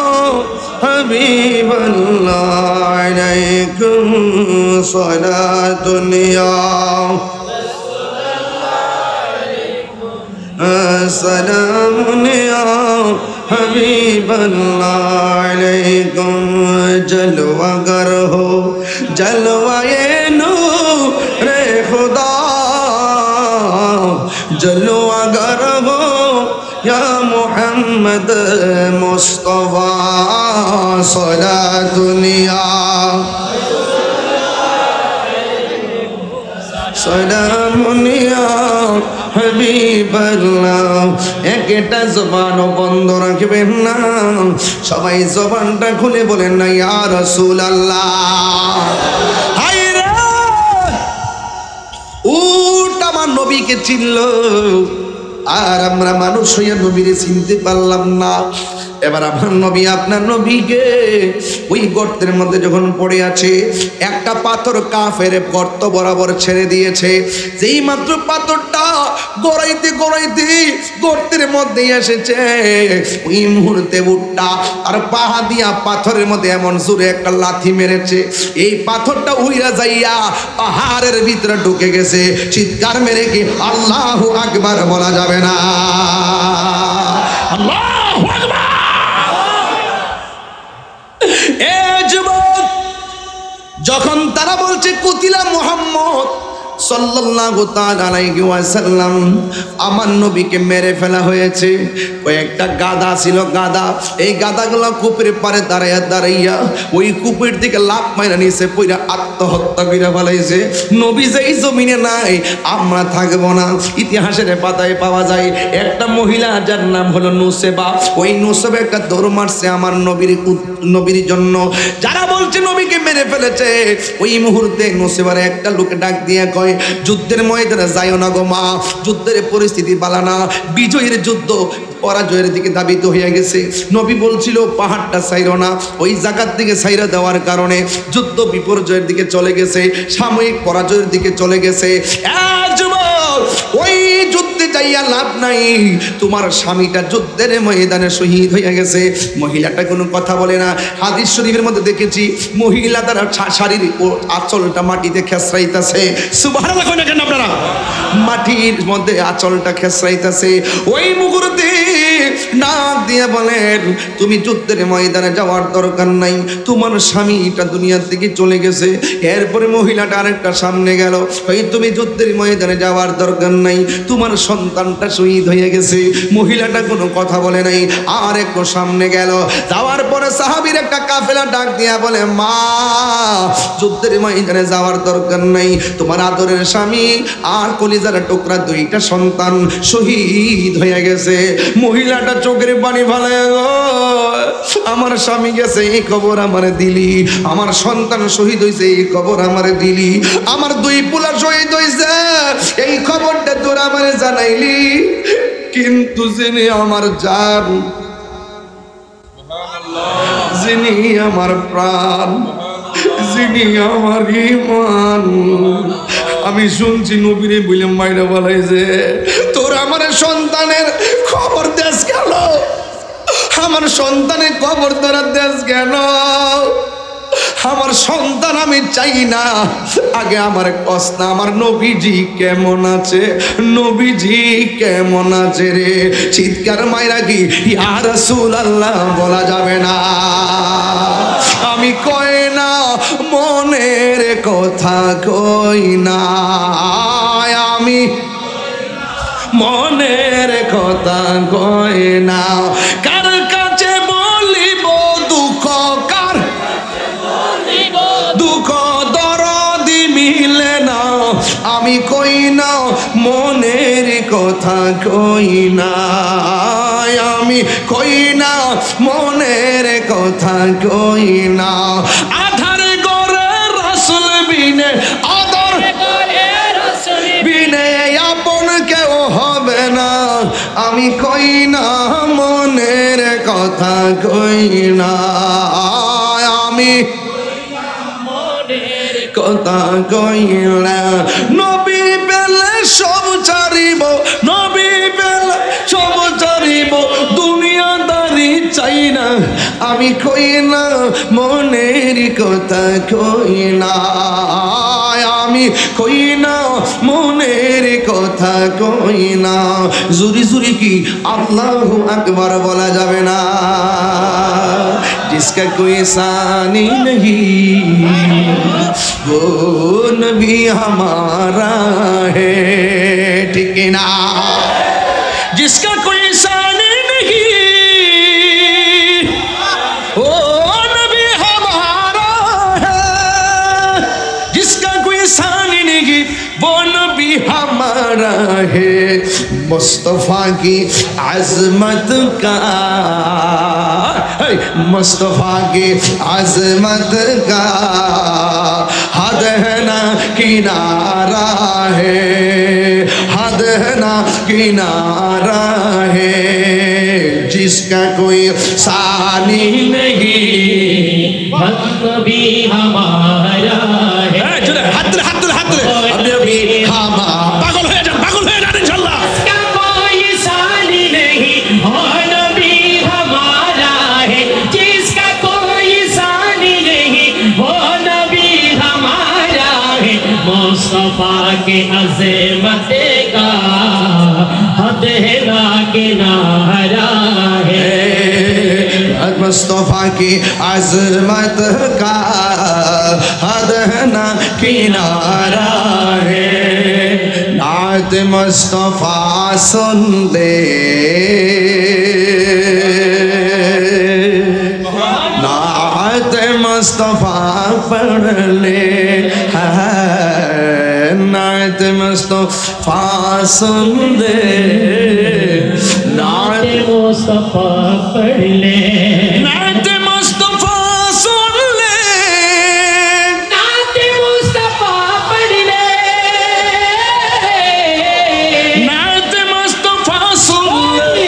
Speaker 1: হাবিবাল্লাহ আলাইকুম সলাতুনিয়া সালামুনিয়া হাবিবাল্লাহ আলাইকুম। জলওয়াगर हो जलवाए नूरे खुदा, जलवागर हो या मोहम्मद मुस्तफा सलातुनिया सलामुनिया হাবিবাল্লাহ। একটা জবানও বন্ধ রাখবেন না, সবাই জবানটা খুলে বলেন না ইয়া রাসূলুল্লাহ। হায়রে, উট আমার নবীকে চিনল, আর আমরা মানুষ হইয়া নবীরে চিনতে পারলাম না। এবার আমার নবী আপনার নবীকে ওই গর্তের মধ্যে যখন পড়ে আছে, একটা পাথর কাফের গর্ত বরাবর ছেড়ে দিয়েছে। যেই মাত্র পাথরটা গড়াইতে গড়াইতে গর্তের মধ্যে এসেছে, ওই মুহূর্তে উটটা আর পাহা দিয়া পাথরের মধ্যে এমন জোরে একটা লাথি মেরেছে, এই পাথরটা উইরা যাইয়া পাহাড়ের ভিতরে ঢুকে গেছে। চিৎকার মেরে কি আল্লাহু আকবার বলা যাবে না? আল্লাহু আকবার। এ যুবক, যখন তারা বলছে কুতিলা মুহাম্মদ সাল্লাল্লাহু তাআলা আলাইহি ওয়াসাল্লাম, আমার নবীকে মেরে ফেলা হয়েছে, কয়েকটা গাদা ছিল, গাদা, এই গাদাগুলো কূপের পারে দাঁড়াইয়া দাঁড়াইয়া ওই কূপের দিকে লাফ মাইরা নিচে পইরা আত্মহত্যা করে ফেলাইছে। নবী যেই জমিনে নাই আমরা থাকবো না। ইতিহাসের পাতায় পাওয়া যায় একটা মহিলা যার নাম হলো নুসেবা, ওই নুসেবা একটা দৌড় মারছে আমার নবীর জন্য। যারা বলছে নবীকে মেরে ফেলেছে, ওই মুহূর্তে নুসেবার একটা লোকে ডাক দিয়ে কয়, যুদ্ধের ময়দানে যাইও না গো মা, যুদ্ধের পরিস্থিতি বালা না, বিজয়ের যুদ্ধ পরাজয়ের দিকে ধাবিত হয়ে গেছে। নবী বলছিল পাহাড়টা ছাইরো না, ওই জায়গার দিকে ছাইরা দেওয়ার কারণে যুদ্ধ বিপর্যয়ের দিকে চলে গেছে, সাময়িক পরাজয়ের দিকে চলে গেছে। ওই যুদ্ধে যাইয়া লাভ নাই, তোমার স্বামীটা যুদ্ধের ময়দানে শহীদ হয়ে গেছে। মহিলাটা কোনো কথা বলে না। হাদিস শরীফের মধ্যে দেখেছি মহিলা তার শাড়ির আঁচলটা মাটিতে খেসরাইতেছে। সুবহানাল্লাহ কই না কেন আপনারা? মাটির মধ্যে আঁচলটা খেসরাইতেছে। ওই মুহূর্তে ডাক দিয়ে বলেন, তুমি যুদ্ধের ময়দানে যাওয়ার দরকার নাই, তোমার স্বামীটা দুনিয়ার থেকে চলে গেছে। এরপরে মহিলাটা আরেকটা সামনে গেল, ওই তুমি যুদ্ধের ময়দানে যাওয়ার দরকার নাই, তোমার সন্তানটা শহীদ হয়ে গেছে। মহিলাটা কোনো কথা বলে নাই, আর একটু সামনে গেল। যাওয়ার পরে সাহাবীর একটা কাফেলা ডাক দিয়া বলে, মা যুদ্ধের ময়দানে যাওয়ার দরকার নাই, তোমার আদরের স্বামী আর কলিজার টুকরা দুইটা সন্তান শহীদ হয়ে গেছে। মহিলাটা চোখের পানি ফেলে, আমার স্বামী গেছে এই খবর আমার দিলি, আমার সন্তান শহীদ হয়েছে এই খবর আমার দিলি, আমার দুই পোলা শহীদ হয়েছে এই খবরটা তোর আমার জানাইলি, কিন্তু যিনি আমার জান, যিনি আমার প্রাণ, যিনি আমার ঈমান, আমি শুনছি নবীরে বলে মাইরা বলাইছে, তোর আমার সন্তানের খবর দেশ গেল, আমার সন্তানের খবর তোরা দেশ গেল, আমার সন্তান আমি চাই না, আগে আমার কষ্ট, আমার নবীজি কেমন আছে, নবীজি কেমন আছে রে। চিৎকার মাইরা কি ইয়া রাসূলুল্লাহ বলা যাবে না? আমি কই না মনের কথা কই না, আমি মনের কথা কই না, কার কাছে বলিব দুঃখ, কার দুঃখ দরদি মিলে না, আমি কই না মনের কথা কই না, আমি কই না মনের কথা কই না। আধার গরে রাসূল বিনে, আধার বিনে আপন কেউ হবে না, আমি কই না মনের কথা কই না, আমি কথা কই না। নবী পেলে সব ছাড়িব, নবী পেলে সব ছাড়িব, দুনিয়াদারি চাই না, আমি কই না মনের কথা কই না, আমি কই না মনের কথা কই না। জুরি জুরি কি আল্লাহু আকবার বলা যাবে না? जिसका कोई सानी नहीं वो नबी हमारा है, ठीक है ना? जिसका कोई सानी नहीं वो नबी हमारा है, जिसका कोई सानी नहीं वो नबी हमारा है। मुस्तफा की अजमत का, मुस्तफा की अजमत का हद है ना किनारा है, हद है ना किनारा है, जिसका कोई सानी नहीं
Speaker 3: नबी हमारा है।
Speaker 1: हाथ हाथ हाथ नबी हमारा, पागल हो जान, पागल हो जान इंशाल्लाह।
Speaker 3: इसका कोई सानी नहीं हो नबी हमारा है, जिसका कोई सानी नहीं हो नबी हमारा है। मुस्तफा के अज़मत का हद है ना किनारा है,
Speaker 1: मुस्तफा की अज़मत का हद है ना किनारा है। नात मुस्तफा सुन ले, नात मुस्तफा पढ़ ले, नात मुस्तफा सुन ले, नात
Speaker 3: मुस्तफा पढ़ ले,
Speaker 1: नात मुस्तफा सुन ले,
Speaker 3: नात मुस्तफा पढ़ ले,
Speaker 1: नात मुस्तफा सुन ले,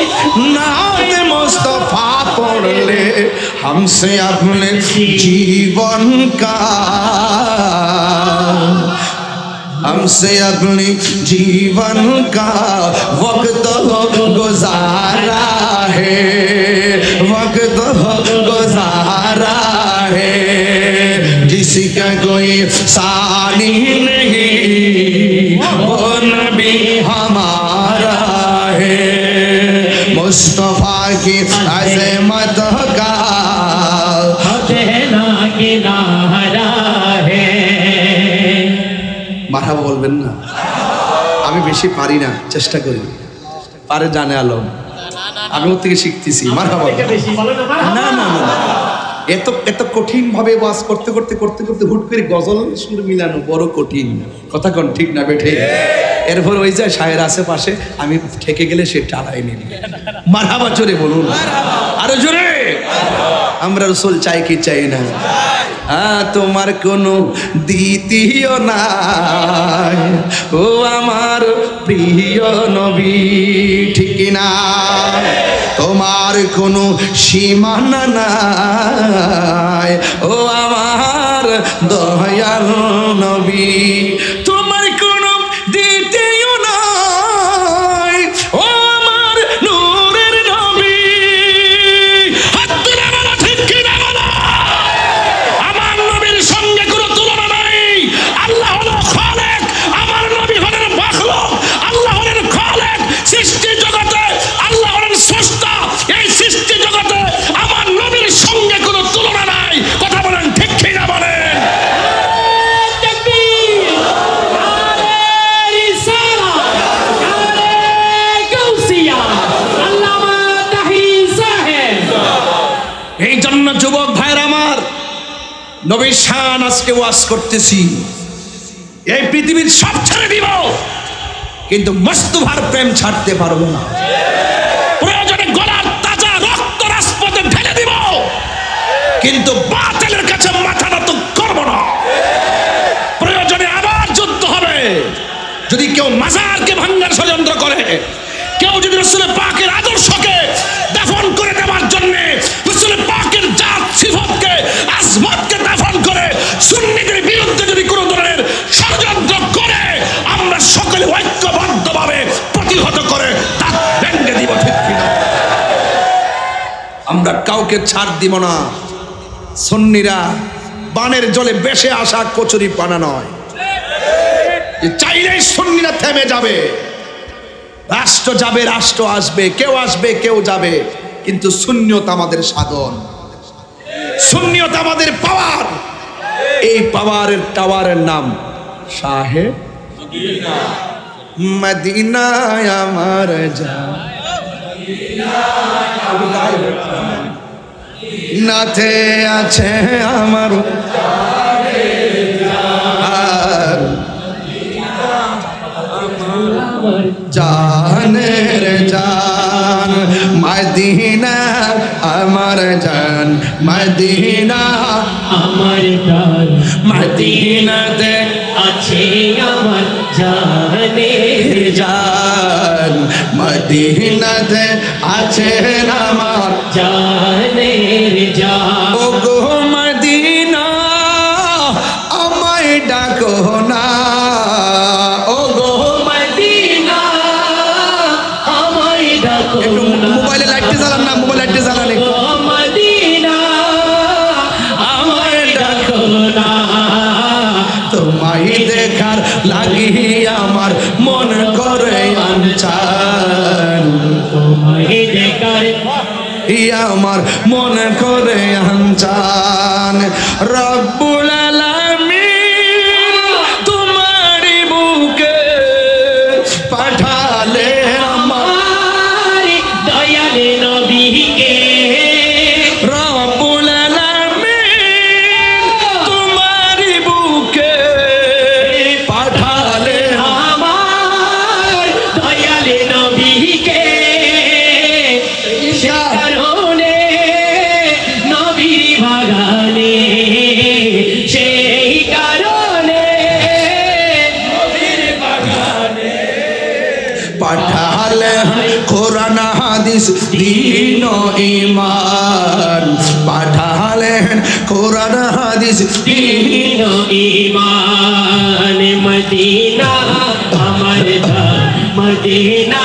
Speaker 1: नात मुस्तफा पढ़ ले। हमसे अपने जीवन का, हमसे अपने जीवन का वक्त गुजारा है, वक्त गुजारा है, जिसका कोई सानी नहीं वो नबी हमारा है। मुस्तफा की अज़मत का
Speaker 3: कहना किनारा है।
Speaker 1: মারহাবা বলবেন না? আমি বেশি পারি না, চেষ্টা করি। পারে জানে আলম, আমি ওর থেকে শিখতেছি। মারহাবা না না না, এত এত কঠিন ভাবে ওয়াজ করতে করতে করতে করতে হুট করে গজল সুর মিলানো বড় কঠিন। কথা কোন ঠিক না বেঠে? এরপর ওই যে শায়ের আশেপাশে আমি ঠেকে গেলে সে চালাই নিবি। মারহাবা জোরে বলুন, আরো জোরে। আমরা রসুল চাই কি চাই না? তোমার কোনো দ্বিতীয় নাই, ও আমার প্রিয় নবী, ঠিক না? তোমার কোনো সীমানা নাই, ও আমার দয়াল নবী। তোমার কোনো দ্বিতীয় নাই, ও আমার নূরের নবী। হাত তুলে বলো ঠিক কি না বলো? আমার নবীর সঙ্গে কোনো তুলনা নাই। আল্লাহ হলো খালেক, আমার নবী হলেন মাখলুক। আল্লাহ হলেন খালেক, সৃষ্টি জগতে আল্লাহ হলেন স্রষ্টা। এই সৃষ্টি জগতে আমার নবীর সঙ্গে কোনো তুলনা নাই। কথা বলেন ঠিক কি না বলেন? এই জন্য যুবক ভাইরা আমার, নবীর শান আজকে ওয়াজ করতেছি। এই পৃথিবীর সব ছেড়ে দিব, কিন্তু মুস্তাফার প্রেম ছাড়তে পারবো না। প্রয়োজনে গলার তাজা রক্ত রাজপথে ঢেলে দিব, কিন্তু বাতিলের কাছে মাথা নত করব না। প্রয়োজনে আবার যুদ্ধ হবে। যদি কেউ মাজারকে ভাঙার ষড়যন্ত্র করে, কেউ যদি রাসূল পাকের আদর্শকে দাফন করে দেওয়ার জন্য রাসূল পাকের জাত সিফাতকে আজমতকে দাফন করে সুন্নিদের বিরুদ্ধে যদি কোনো ধরনের ষড়যন্ত্র করে, আমরা সকলে ঐক্যবদ্ধভাবে প্রতিহত করে তা ভেঙে দিব, ঠিক কিনা? আমরা কাউকে ছাড় দিব না। সুন্নিরা বানের জলে বেশে আসা কচুরি পানা নয় যে চাইলেই সুন্নিরা থেমে যাবে। রাষ্ট্র যাবে, রাষ্ট্র আসবে, কেউ আসবে, কেউ যাবে, কিন্তু সুন্নিয়ত আমাদের সাধন, সুন্নিয়ত আমাদের পাওয়ার। এই পাওয়ারের টাওয়ারের নাম শাহে মদিনা। আমার নাতে আছে আমার জানের জান মদিনা, আমার জান মদিনা,
Speaker 3: আমার প্রাণ
Speaker 1: মদিনাতে
Speaker 3: আছে আমার জানের
Speaker 1: জান, মদিনাতে আছে আমার
Speaker 3: জানের জান।
Speaker 1: ও গো মদিনা আমায় ডাকো না, ও গো
Speaker 3: মদিনা আমায় ডাকো না।
Speaker 1: মোবাইলে লাইটটি জ্বালান না, মোবাইল লাইটটি জ্বালান একটু।
Speaker 3: ও মদিনা আমায় ডাকো না।
Speaker 1: তোমায় দেখার লাগি আমার মন করে আনচান,
Speaker 3: তোমায় দেখার
Speaker 1: আমার মন করে আনচান। রব্বুল আলামিন তোমারি বুকে পাঠালে আমার
Speaker 3: দয়াল নবীকে।
Speaker 1: রব্বুল আলামিন তোমারি বুকে পাঠালে
Speaker 3: আমার দয়াল নবীকে। সে কারণে নবীর বাগানে, সেই কারণে নবীর বাগানে
Speaker 1: পাঠালে কোরআন হাদিস দ্বীন ঈমান, পাঠালেন কোরআন হাদিস
Speaker 3: দীন ঈমান। মদিনা আমার ধাম, মদিনা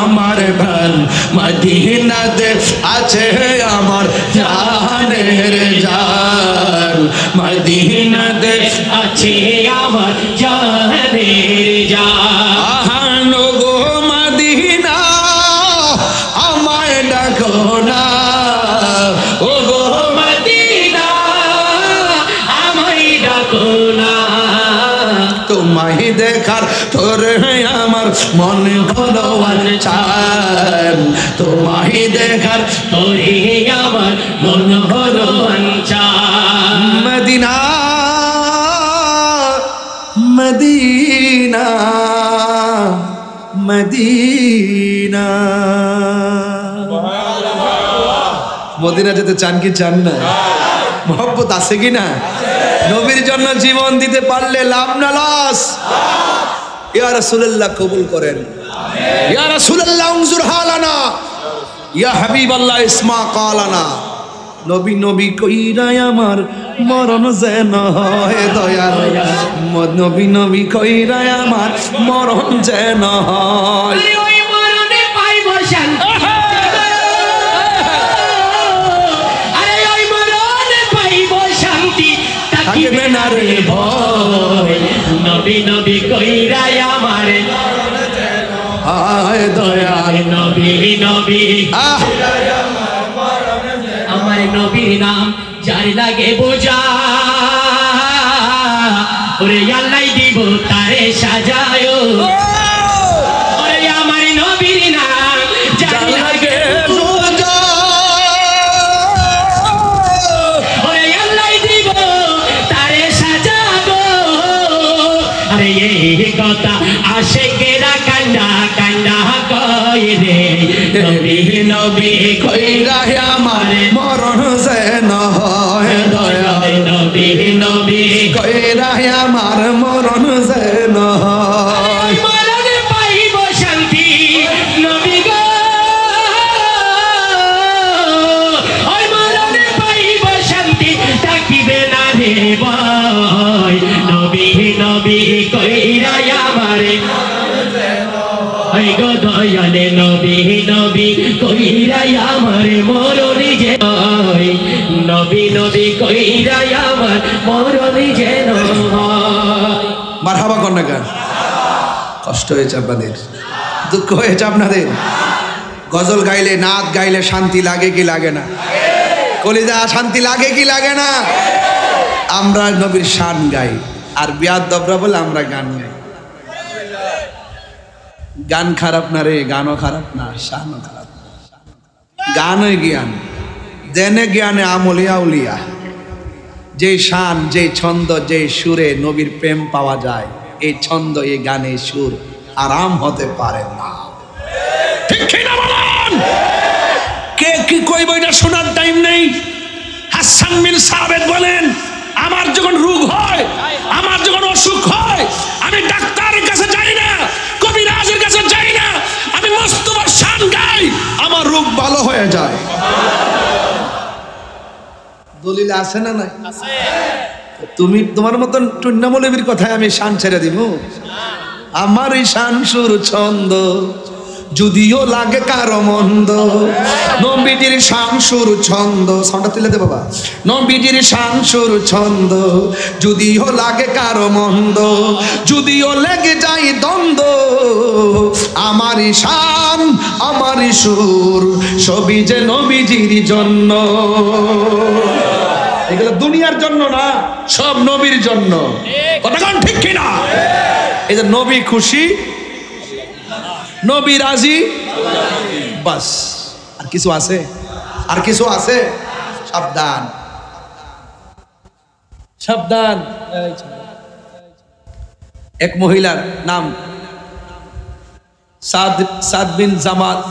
Speaker 1: আমার ভান, মদিনাতে আছে আমার জানের জান, মদিনাতে
Speaker 3: আছে আমার জানের জান।
Speaker 1: আহানো গো মদিনা তোমায় দেখার তোরে আমার মনে হলো আনচান তোমায় দেখার
Speaker 3: তোরে আমার মন হলো আনচান
Speaker 1: মদিনা মদিনা মদিনা মদিনা যেতে চান কি চান না মহব্বত আছে কি না নবীর জন্য জীবন দিতে পারলে লাভ না লস ইয়া রাসূলুল্লাহ কবুল করেন ইয়া রাসূলুল্লাহ উনজুর হালানা ইয়া হাবিবাল্লাহ ইসমা কালানা নবী নবী কইরা আমার মরণ যেন হয় দয়াল নবী নবী কইরা আমার মরণ যেন হয়
Speaker 3: ওই মরণে পাইব শান্তি আরে ওই মরণে পাইব শান্তি থাকিবে না রে ভয় নবী নবী কইরা আমার
Speaker 1: হায় দয়াল
Speaker 3: নবী নবী আমার নবীর নাম যার লাগে বোঝা ওরে আল্লাহ দিব তারে সাজায় ওরে আমার নবীর নাম যার লাগে
Speaker 1: বোঝা
Speaker 3: ওরে আল্লাহ দিব তারে সাজাবো আরে এই কথা আশিকেরা কান্না কান্না কয় রে নবী নবী
Speaker 1: কইরা আমার মরণ যেন হয় দয়াল
Speaker 3: নবী নবী
Speaker 1: কইরা আমার মরণ যেন হয়
Speaker 3: মরণে পাইব শান্তি নবী গো ওই মরণে পাইব শান্তি থাকিবে না রে ভয় নবী নবী কইরা আমারে ওই গো দয়ালে নবী নবী কইরা আমারে মরণি যে হয় নবী নবী কইরা আমার মরণি যেন হয়
Speaker 1: মারহাবা কন্যা কষ্ট হয়েছে আপনাদের দুঃখ হয়েছে আপনাদের গজল গাইলে নাচ গাইলে শান্তি লাগে কি লাগে না কলিজা শান্তি লাগে কি লাগে না আমরা নবীর শান গাই আর বিয়াদবরা বলে আমরা গান গাই গান খারাপ না রে গানও খারাপ না শানও খারাপ গানই জ্ঞান দেনে জ্ঞানে আমলিয়া উলিয়া যে শান যে ছন্দ যে সুরে নবীর প্রেম পাওয়া যায় এই ছন্দ এই গানে সুর আরাম হতে পারে না ঠিক কি না বলেন কে কি কইব এটা শোনার টাইম নেই হাসান বিন সাবেত বলেন আমার যখন রোগ হয় আমার যখন অসুখ হয় আমি ডাক্তারের কাছে যাই না কবিরাজের কাছে যাই না আমি মুস্তাফার শান গাই আমার রোগ ভালো হয়ে যায় দলিল আছে না নাই আছে তুমি তোমার মতন টুন্না মৌলবীর কথায় আমি শান ছেড়ে দিব আমার এই শান সুর ছন্দ যদিও লাগে কারো মন্দ নবীজির শান সুর ছন্দ সাউন্ডটা তুলে দে বাবা নবীজির শান সুর ছন্দ যদিও লাগে কারো মন্দ যদিও লেগে যায় দ্বন্দ্ব আমারই শান আমারই সুর সবই যে নবীজির জন্য এগুলো দুনিয়ার জন্য না সব নবীর জন্য কথা কোন ঠিক কিনা এই যে নবী খুশি নবী রাজি বাস আর কিছু আছে আর কিছু আছে সাবধান সাবধান এক মহিলার নাম সাদ বিন জামাত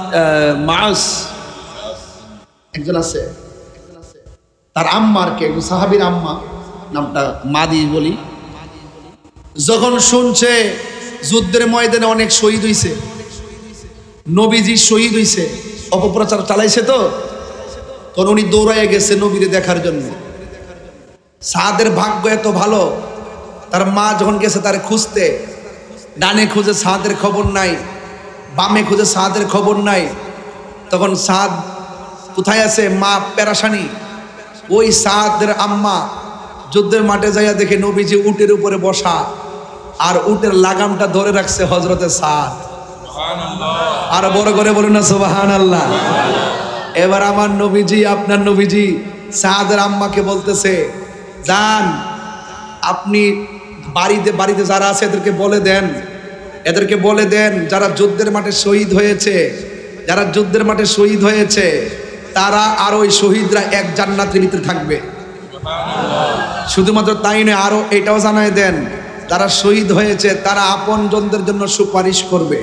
Speaker 1: মাস একজন আছে তার আম্মার কে সাহাবীর আম্মা নামটা মাদি বলি যখন শুনছে যুদ্ধের ময়দানে অনেক শহীদ হইছে নবীজি শহীদ হইছে অপপ্রচার চালাইছে তো তখন উনি দৌড়াইয়া গেছে নবীরে দেখার জন্য সাদের ভাগ্য এত ভালো তার মা যখন গেছে তারে খুঁজতে ডানে খুঁজে সাদের খবর নাই বামে খুঁজে সাদের খবর নাই তখন সাদ কোথায় আছে মা পেরাশানি ওই সাদের আম্মা যুদ্ধের মাঠে যাইয়া দেখে নবীজি উটের উপরে বসা আর উটের লাগামটা ধরে রাখছে হযরতে সাদ আর বড় করে বলুন না সুবহানাল্লাহ এবার আমার নবীজি আপনার নবীজি সাদের আম্মাকে বলতেছে যান আপনি বাড়িতে বাড়িতে যারা আছে এদেরকে বলে দেন যারা যুদ্ধের মাঠে শহীদ হয়েছে, যারা যুদ্ধের মাঠে শহীদ হয়েছে তারা আর ওই শহীদরা এক জান্নাতের ভিতরে থাকবে। শুধুমাত্র তাই নয়, আরো এটাও জানায় দেন যারা শহীদ হয়েছে তারা আপনজনদের জন্য সুপারিশ করবে।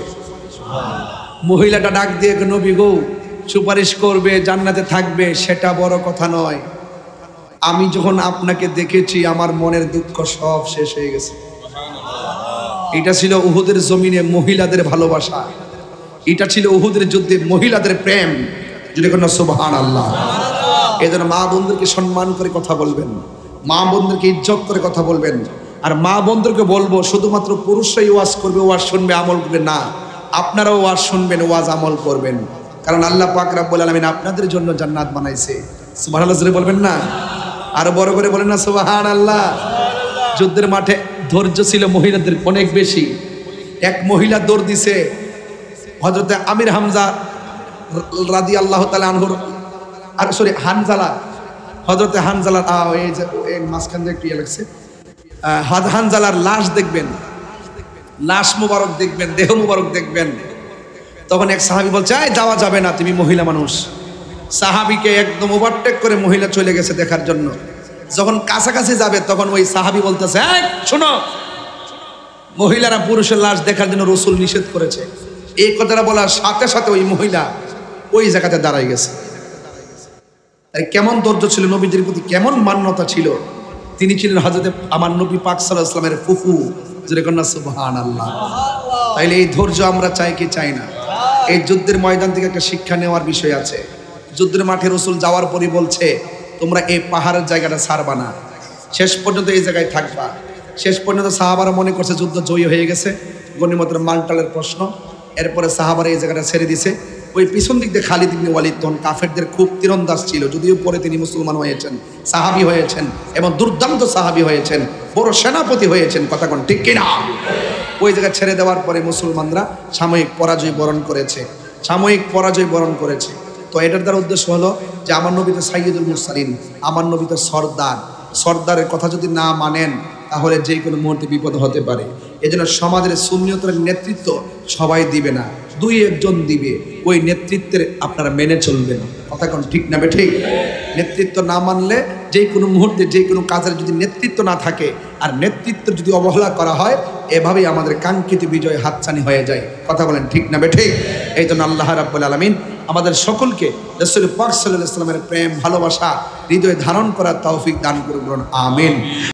Speaker 1: মহিলাটা ডাক দিয়ে নবী গো সুপারিশ করবে, জান্নাতে থাকবে, সেটা বড় কথা নয়। আমি যখন আপনাকে দেখেছি আমার মনের দুঃখ সব শেষ হয়ে গেছে। এটা ছিল উহুদের জমিনে মহিলাদের ভালোবাসা, এটা ছিল উহুদের যুদ্ধে মহিলাদের প্রেম। যদি কোনো সুবহানাল্লাহ। এজন্য মা বোনদেরকে সম্মান করে কথা বলবেন, মা বোনদেরকে ইজ্জত করে কথা বলবেন। আর মা বোনদেরকে বলবো শুধুমাত্র পুরুষরাই ওয়াজ করবে, ওয়াজ শুনবে, আমল করবে না, আপনারাও ওয়াজ শুনবেন, ওয়াজ আমল করবেন। কারণ আল্লাহ পাক রব্বুল আলামিন আপনাদের জন্য জান্নাত বানাইছে। সুবহানাল্লাহ জোরে বলবেন না? আরো বড় করে বলেন না সুবহানাল্লাহ। যুদ্ধের মাঠে ধৈর্য ছিল মহিলাদের অনেক বেশি। এক মহিলা দৌড় দিছে, হযরতে আমির হামজা রাদিয়াল্লাহু তাআলা আনহুর, আর সরি হানজালা, হযরতে হানজালার এই যে মাঝখান দিয়ে একটু লাগছে, হানজালার লাশ দেখবেন, লাশ মুবারক দেখবেন, দেহ মুবারক দেখবেন। তখন এক সাহাবী বলছে এই যাওয়া যাবে না, তুমি মহিলা মানুষ। সাহাবীকে একদম ওভারটেক করে মহিলা চলে গেছে দেখার জন্য। যখন কাছাকাছি যাবে তখন ওই সাহাবী বলতেছে এই শোনো, মহিলারা পুরুষের লাশ দেখার জন্য রাসূল নিষেধ করেছে। এই কথাটা বলার সাথে সাথে ওই মহিলা ওই জায়গাতে দাঁড়ায় গেছে। আরে কেমন ধৈর্য ছিল নবীজির প্রতি, কেমন মান্যতা ছিল। তিনি ছিলেন হযরতে আমার নবী পাক সাল্লাল্লাহু আলাইহি ওয়াসাল্লামের ফুফু। যেরকম না সুবহানাল্লাহ। তাইলে এই ধৈর্য আমরা চাই কি চাই না? এই যুদ্ধের ময়দান থেকে একটা শিক্ষা নেওয়ার বিষয় আছে। যুদ্ধের মাঠে রাসূল যাওয়ার পরই বলছে তোমরা এই পাহাড়ের জায়গাটা ছাড়বা না, শেষ পর্যন্ত এই জায়গায় থাকবা। শেষ পর্যন্ত সাহাবারা মনে করছে যুদ্ধ জয়ী হয়ে গেছে, গনিমতের মালটালের প্রশ্ন। এরপরে সাহাবারা এই জায়গাটা ছেড়ে দিছে। ওই পিছন দিক দিয়ে খালিদ ইবনে ওয়ালিদ তখন কাফেরদের খুব তীরন্দাজ ছিল, যদিও পরে তিনি মুসলমান হয়েছেন, সাহাবী হয়েছেন এবং দুর্দান্ত সাহাবী হয়েছেন, বড় সেনাপতি হয়েছেন। কথা কোন ঠিক কিনা? ওই জায়গা ছেড়ে দেওয়ার পরে মুসলমানরা সাময়িক পরাজয় বরণ করেছে। তো এটার দ্বারা উদ্দেশ্য হলো যে আমার নবী তো সাইয়্যিদুল মুরসালিন, আমার নবী তো সর্দারের কথা যদি না মানেন তাহলে যে কোনো মুহূর্তে বিপদ হতে পারে। এজন্য সমাজের সুন্নিয়তের নেতৃত্ব সবাই দিবে না, দুই একজন দিবে, ওই নেতৃত্বের আপনারা মেনে চলবেন। কথা কোন ঠিক না ঠিক? নেতৃত্ব না মানলে যে কোনো মুহূর্তে যে কোনো কাজের যদি নেতৃত্ব না থাকে আর নেতৃত্ব যদি অবহেলা করা হয়, এভাবেই আমাদের কাঙ্ক্ষিত বিজয় হাতছানি হয়ে যায়। কথা বলেন ঠিক না ঠিক? এই জন্য আল্লাহ রাব্বুল আলামিন আমাদের সকলকে রাসূল পাক সাল্লাল্লাহু আলাইহি ওয়াসাল্লামের প্রেম ভালোবাসা হৃদয়ে ধারণ করার তৌফিক দান করুন। আমিন।